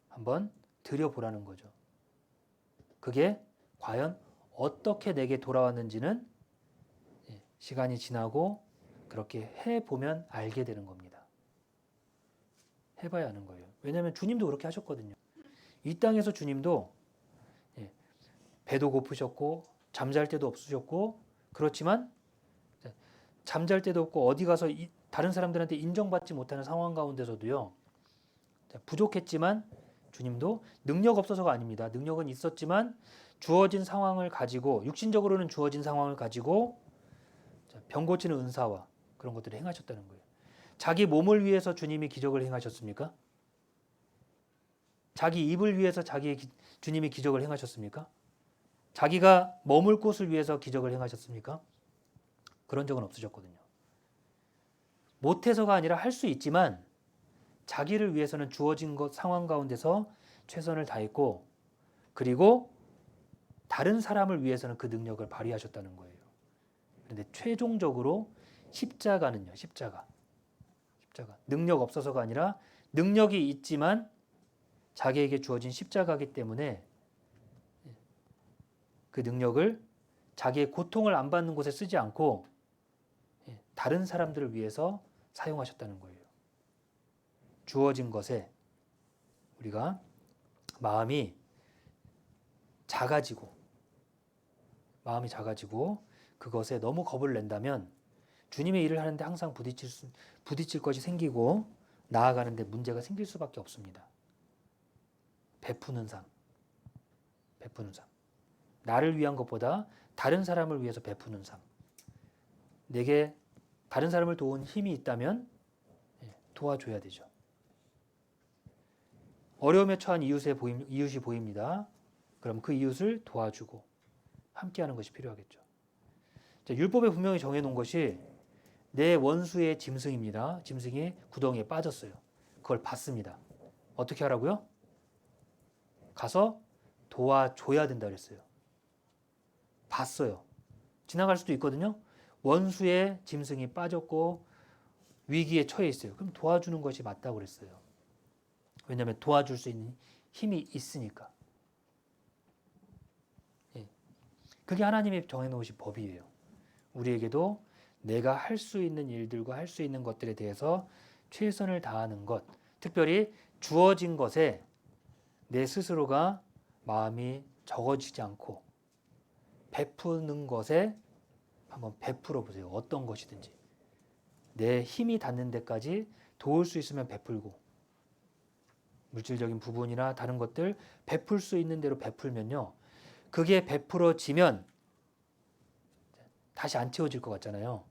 한번 드려보라는 거죠. 그게 과연 어떻게 내게 돌아왔는지는 시간이 지나고 그렇게 해보면 알게 되는 겁니다. 해봐야 하는 거예요. 왜냐하면 주님도 그렇게 하셨거든요. 이 땅에서 주님도 배도 고프셨고 잠잘 때도 없으셨고, 그렇지만 잠잘 때도 없고 어디 가서 다른 사람들한테 인정받지 못하는 상황 가운데서도요, 부족했지만 주님도 능력 없어서가 아닙니다. 능력은 있었지만 주어진 상황을 가지고, 육신적으로는 주어진 상황을 가지고 병 고치는 은사와 그런 것들을 행하셨다는 거예요. 자기 몸을 위해서 주님이 기적을 행하셨습니까? 자기 입을 위해서 주님이 기적을 행하셨습니까? 자기가 머물 곳을 위해서 기적을 행하셨습니까? 그런 적은 없으셨거든요. 못해서가 아니라 할 수 있지만 자기를 위해서는 주어진 것 상황 가운데서 최선을 다했고, 그리고 다른 사람을 위해서는 그 능력을 발휘하셨다는 거예요. 그런데 최종적으로 십자가는요, 십자가 능력 없어서가 아니라 능력이 있지만 자기에게 주어진 십자가이기 때문에 그 능력을 자기의 고통을 안 받는 곳에 쓰지 않고 다른 사람들을 위해서 사용하셨다는 거예요. 주어진 것에 우리가 마음이 작아지고 그것에 너무 겁을 낸다면 주님의 일을 하는데 항상 부딪힐 것이 생기고 나아가는데 문제가 생길 수밖에 없습니다. 베푸는 삶. 나를 위한 것보다 다른 사람을 위해서 베푸는 삶. 내게 다른 사람을 도운 힘이 있다면 도와줘야 되죠. 어려움에 처한 이웃이 보입니다. 그럼 그 이웃을 도와주고 함께하는 것이 필요하겠죠. 율법에 분명히 정해놓은 것이 내 원수의 짐승입니다. 짐승이 구덩이에 빠졌어요. 그걸 봤습니다. 어떻게 하라고요? 가서 도와줘야 된다 그랬어요. 봤어요. 지나갈 수도 있거든요. 원수의 짐승이 빠졌고 위기에 처해 있어요. 그럼 도와주는 것이 맞다고 그랬어요. 왜냐하면 도와줄 수 있는 힘이 있으니까. 그게 하나님이 정해놓으신 법이에요. 우리에게도 내가 할 수 있는 일들과 할 수 있는 것들에 대해서 최선을 다하는 것, 특별히 주어진 것에 내 스스로가 마음이 적어지지 않고 베푸는 것에 한번 베풀어 보세요. 어떤 것이든지. 내 힘이 닿는 데까지 도울 수 있으면 베풀고, 물질적인 부분이나 다른 것들 베풀 수 있는 대로 베풀면요, 그게 베풀어지면 다시 안 채워질 것 같잖아요.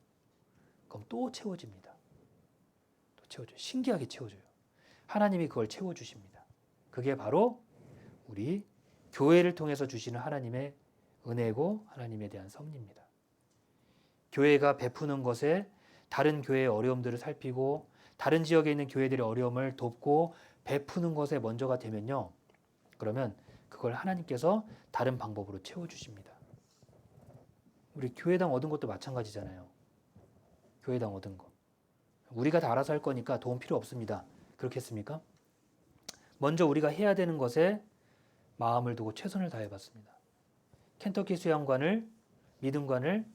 그럼 또 채워집니다. 또 채워져요. 신기하게 채워져요. 하나님이 그걸 채워주십니다. 그게 바로 우리 교회를 통해서 주시는 하나님의 은혜고 하나님에 대한 섭리입니다. 교회가 베푸는 것에 다른 교회의 어려움들을 살피고 다른 지역에 있는 교회들의 어려움을 돕고 베푸는 것에 먼저가 되면요, 그러면 그걸 하나님께서 다른 방법으로 채워주십니다. 우리 교회당 얻은 것도 마찬가지잖아요. 교회당 얻은 거. 우리가 다 알아서 할 거니까 도움 필요 없습니다. 그렇겠습니까? 먼저 우리가 해야 되는 것에 마음을 두고 최선을 다해봤습니다. 켄터키 수양관을, 믿음관을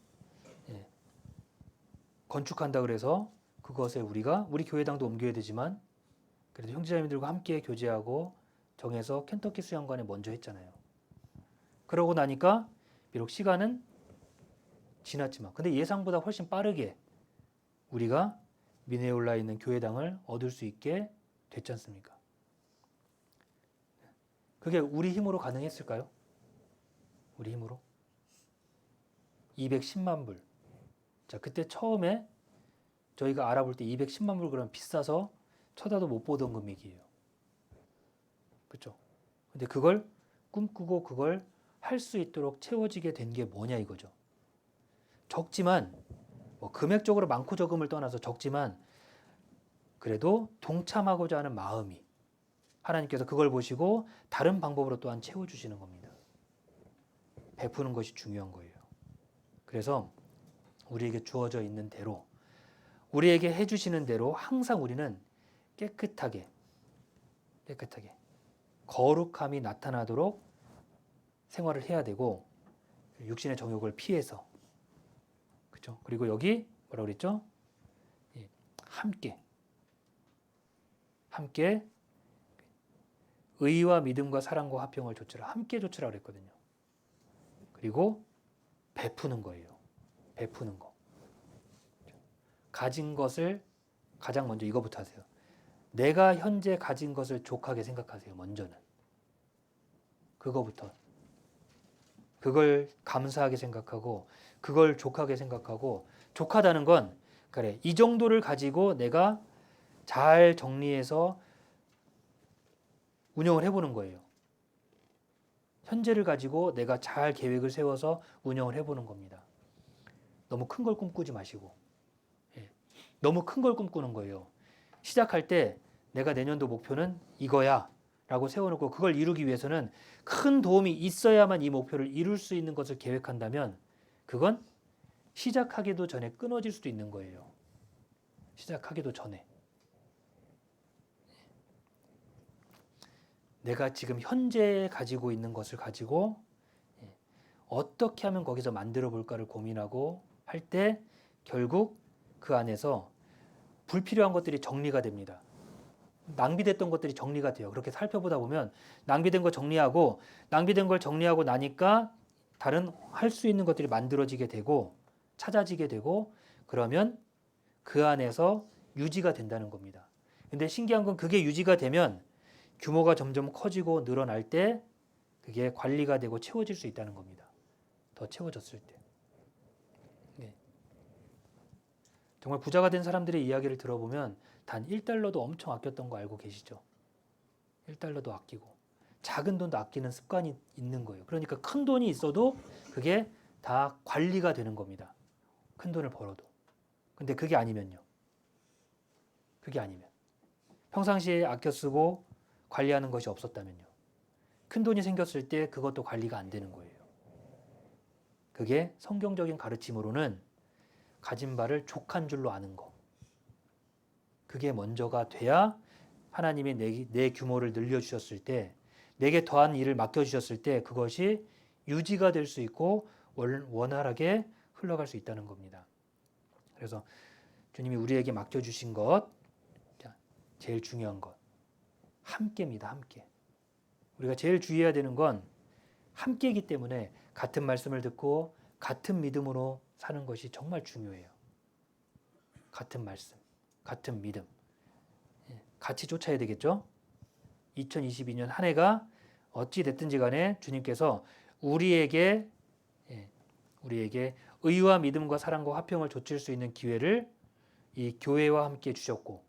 건축한다 그래서 그것에 우리 교회당도 옮겨야 되지만 그래도 형제자매들과 함께 교제하고 정해서 켄터키 수영관에 먼저 했잖아요. 그러고 나니까 비록 시간은 지났지만 근데 예상보다 훨씬 빠르게 우리가 미네올라에 있는 교회당을 얻을 수 있게 됐지 않습니까? 그게 우리 힘으로 가능했을까요? 우리 힘으로? 210만 불. 자, 그때 처음에 저희가 알아볼 때 210만 불 그러면 비싸서 쳐다도 못 보던 금액이에요. 그렇죠? 근데 그걸 꿈꾸고 그걸 할 수 있도록 채워지게 된 게 뭐냐 이거죠. 적지만 뭐 금액적으로 많고 적음을 떠나서 적지만 그래도 동참하고자 하는 마음이 하나님께서 그걸 보시고 다른 방법으로 또한 채워주시는 겁니다. 베푸는 것이 중요한 거예요. 그래서 우리에게 주어져 있는 대로 우리에게 해주시는 대로 항상 우리는 깨끗하게 거룩함이 나타나도록 생활을 해야 되고 육신의 정욕을 피해서 그렇죠? 그리고 여기 뭐라고 그랬죠? 함께 의와 믿음과 사랑과 화평을 조치라. 함께 조치라 그랬거든요. 그리고 베푸는 거예요. 베푸는 거. 가진 것을 가장 먼저 이거부터 하세요. 내가 현재 가진 것을 족하게 생각하세요. 먼저는. 그거부터. 그걸 감사하게 생각하고 그걸 족하게 생각하고 족하다는 건 그래 이 정도를 가지고 내가 잘 정리해서 운영을 해보는 거예요. 현재를 가지고 내가 잘 계획을 세워서 운영을 해보는 겁니다. 너무 큰 걸 꿈꾸지 마시고 너무 큰 걸 꿈꾸는 거예요. 시작할 때 내가 내년도 목표는 이거야 라고 세워놓고 그걸 이루기 위해서는 큰 도움이 있어야만 이 목표를 이룰 수 있는 것을 계획한다면 그건 시작하기도 전에 끊어질 수도 있는 거예요. 시작하기도 전에. 내가 지금 현재 가지고 있는 것을 가지고 어떻게 하면 거기서 만들어 볼까를 고민하고 할 때 결국 그 안에서 불필요한 것들이 정리가 됩니다. 낭비됐던 것들이 정리가 돼요. 그렇게 살펴보다 보면 낭비된 거 정리하고 낭비된 걸 정리하고 나니까 다른 할 수 있는 것들이 만들어지게 되고 찾아지게 되고 그러면 그 안에서 유지가 된다는 겁니다. 근데 신기한 건 그게 유지가 되면 규모가 점점 커지고 늘어날 때 그게 관리가 되고 채워질 수 있다는 겁니다. 더 채워졌을 때. 네. 정말 부자가 된 사람들의 이야기를 들어보면 단 1달러도 엄청 아꼈던 거 알고 계시죠? 1달러도 아끼고 작은 돈도 아끼는 습관이 있는 거예요. 그러니까 큰 돈이 있어도 그게 다 관리가 되는 겁니다. 큰 돈을 벌어도. 근데 그게 아니면요. 그게 아니면 평상시에 아껴 쓰고 관리하는 것이 없었다면요. 큰 돈이 생겼을 때 그것도 관리가 안 되는 거예요. 그게 성경적인 가르침으로는 가진 바를 족한 줄로 아는 거. 그게 먼저가 돼야 하나님이 내 규모를 늘려주셨을 때 내게 더한 일을 맡겨주셨을 때 그것이 유지가 될 수 있고 원활하게 흘러갈 수 있다는 겁니다. 그래서 주님이 우리에게 맡겨주신 것 제일 중요한 것 함께입니다. 함께. 우리가 제일 주의해야 되는 건 함께이기 때문에 같은 말씀을 듣고 같은 믿음으로 사는 것이 정말 중요해요. 같은 말씀, 같은 믿음. 같이 쫓아야 되겠죠? 2022년 한 해가 어찌 됐든지 간에 주님께서 우리에게 의와 믿음과 사랑과 화평을 좇을 수 있는 기회를 이 교회와 함께 주셨고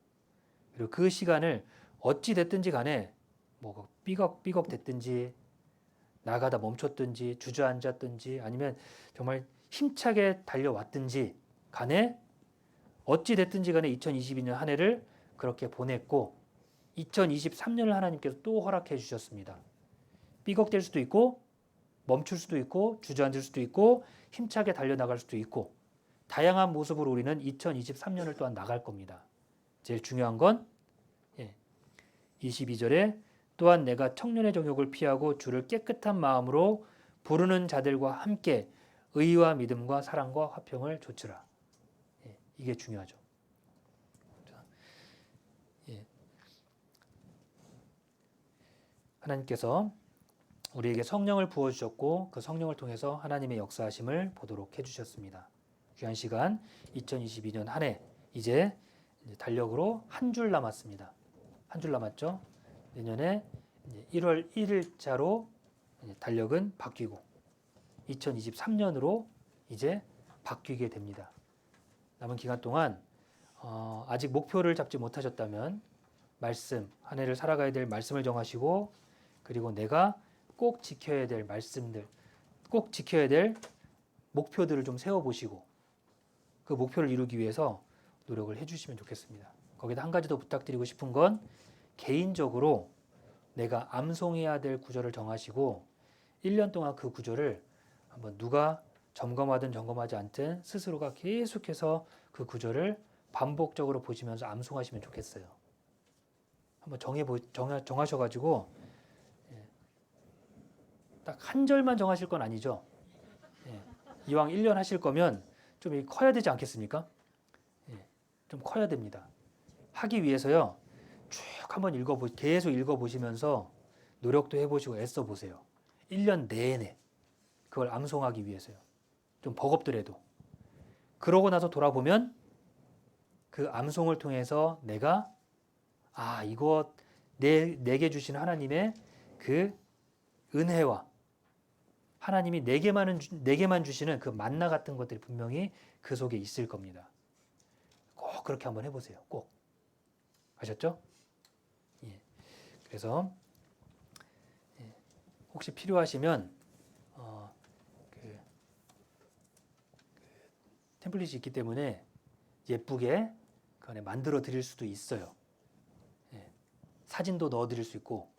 그리고 그 시간을 어찌 됐든지 간에 뭐 삐걱 됐든지 나가다 멈췄든지 주저앉았든지 아니면 정말 힘차게 달려왔든지 간에 어찌 됐든지 간에 2022년 한 해를 그렇게 보냈고 2023년을 하나님께서 또 허락해 주셨습니다. 삐걱될 수도 있고 멈출 수도 있고 주저앉을 수도 있고 힘차게 달려나갈 수도 있고 다양한 모습으로 우리는 2023년을 또한 나갈 겁니다. 제일 중요한 건 22절에 또한 내가 청년의 정욕을 피하고 주를 깨끗한 마음으로 부르는 자들과 함께 의와 믿음과 사랑과 화평을 좇으라. 이게 중요하죠. 하나님께서 우리에게 성령을 부어주셨고 그 성령을 통해서 하나님의 역사하심을 보도록 해주셨습니다. 귀한 시간 2022년 한 해 이제 달력으로 한 줄 남았습니다. 한 줄 남았죠. 내년에 1월 1일자로 달력은 바뀌고 2023년으로 이제 바뀌게 됩니다. 남은 기간 동안 아직 목표를 잡지 못하셨다면 말씀, 한 해를 살아가야 될 말씀을 정하시고 그리고 내가 꼭 지켜야 될 말씀들, 꼭 지켜야 될 목표들을 좀 세워보시고 그 목표를 이루기 위해서 노력을 해주시면 좋겠습니다. 거기다 한 가지 더 부탁드리고 싶은 건 개인적으로 내가 암송해야 될 구절을 정하시고 1년 동안 그 구절을 한번 누가 점검하든 점검하지 않든 스스로가 계속해서 그 구절을 반복적으로 보시면서 암송하시면 좋겠어요. 한번 정하셔가지고 딱 한 절만 정하실 건 아니죠. 이왕 1년 하실 거면 좀 커야 되지 않겠습니까? 좀 커야 됩니다. 하기 위해서요. 쭉 한번 계속 읽어보시면서 노력도 해보시고 애써보세요. 1년 내내 그걸 암송하기 위해서요. 좀 버겁더라도. 그러고 나서 돌아보면 그 암송을 통해서 내가 이거 내게 주신 하나님의 그 은혜와 하나님이 내게만 주시는 그 만나 같은 것들이 분명히 그 속에 있을 겁니다. 꼭 그렇게 한번 해보세요. 꼭. 아셨죠? 예. 그래서 혹시 필요하시면 템플릿이 있기 때문에 예쁘게 그 안에 만들어 드릴 수도 있어요. 사진도 넣어 드릴 수 있고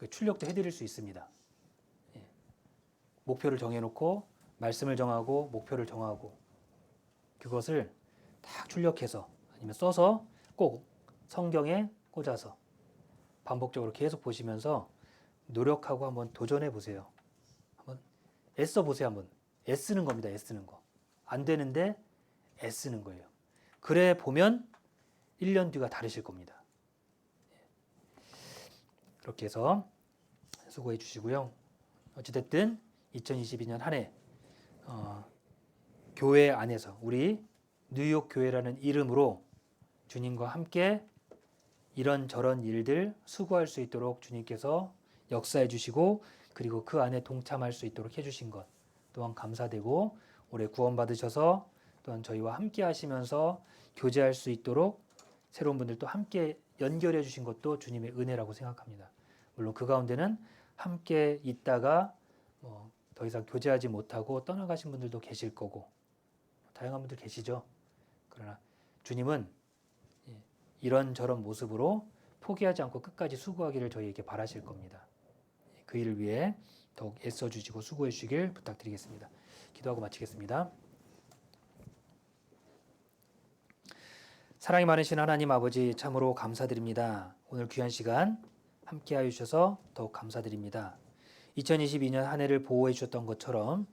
출력도 해 드릴 수 있습니다. 목표를 정해놓고 말씀을 정하고 목표를 정하고 그것을 딱 출력해서 아니면 써서 꼭 성경에 꽂아서 반복적으로 계속 보시면서 노력하고 한번 도전해 보세요. 한번 애써 보세요. 한번 애쓰는 겁니다. 애쓰는 거. 안 되는데 애쓰는 거예요. 그래 보면 1년 뒤가 다르실 겁니다. 그렇게 해서 수고해 주시고요. 어찌됐든 2022년 한 해 교회 안에서 우리 뉴욕 교회라는 이름으로 주님과 함께 이런저런 일들 수고할 수 있도록 주님께서 역사해 주시고 그리고 그 안에 동참할 수 있도록 해주신 것 또한 감사되고 올해 구원받으셔서 또한 저희와 함께 하시면서 교제할 수 있도록 새로운 분들도 함께 연결해 주신 것도 주님의 은혜라고 생각합니다. 물론 그 가운데는 함께 있다가 더 이상 교제하지 못하고 떠나가신 분들도 계실 거고 다양한 분들 계시죠. 그러나 주님은 이런저런 모습으로 포기하지 않고 끝까지 수고하기를 저희에게 바라실 겁니다. 그 일을 위해 더욱 애써주시고 수고해 주시길 부탁드리겠습니다. 기도하고 마치겠습니다. 사랑이 많으신 하나님 아버지 참으로 감사드립니다. 오늘 귀한 시간 함께하여 주셔서 더욱 감사드립니다. 2022년 한 해를 보호해 주셨던 것처럼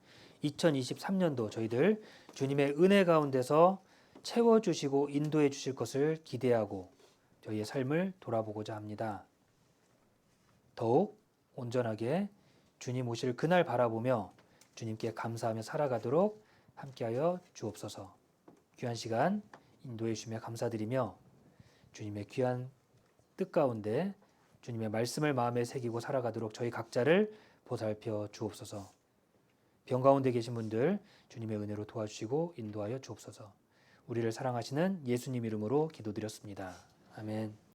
2023년도 저희들 주님의 은혜 가운데서 채워주시고 인도해 주실 것을 기대하고 저희의 삶을 돌아보고자 합니다. 더욱 온전하게 주님 오실 그날 바라보며 주님께 감사하며 살아가도록 함께하여 주옵소서. 귀한 시간 인도해 주시며 감사드리며 주님의 귀한 뜻 가운데 주님의 말씀을 마음에 새기고 살아가도록 저희 각자를 보살펴 주옵소서. 병 가운데 계신 분들 주님의 은혜로 도와주시고 인도하여 주옵소서. 우리를 사랑하시는 예수님 이름으로 기도드렸습니다. 아멘.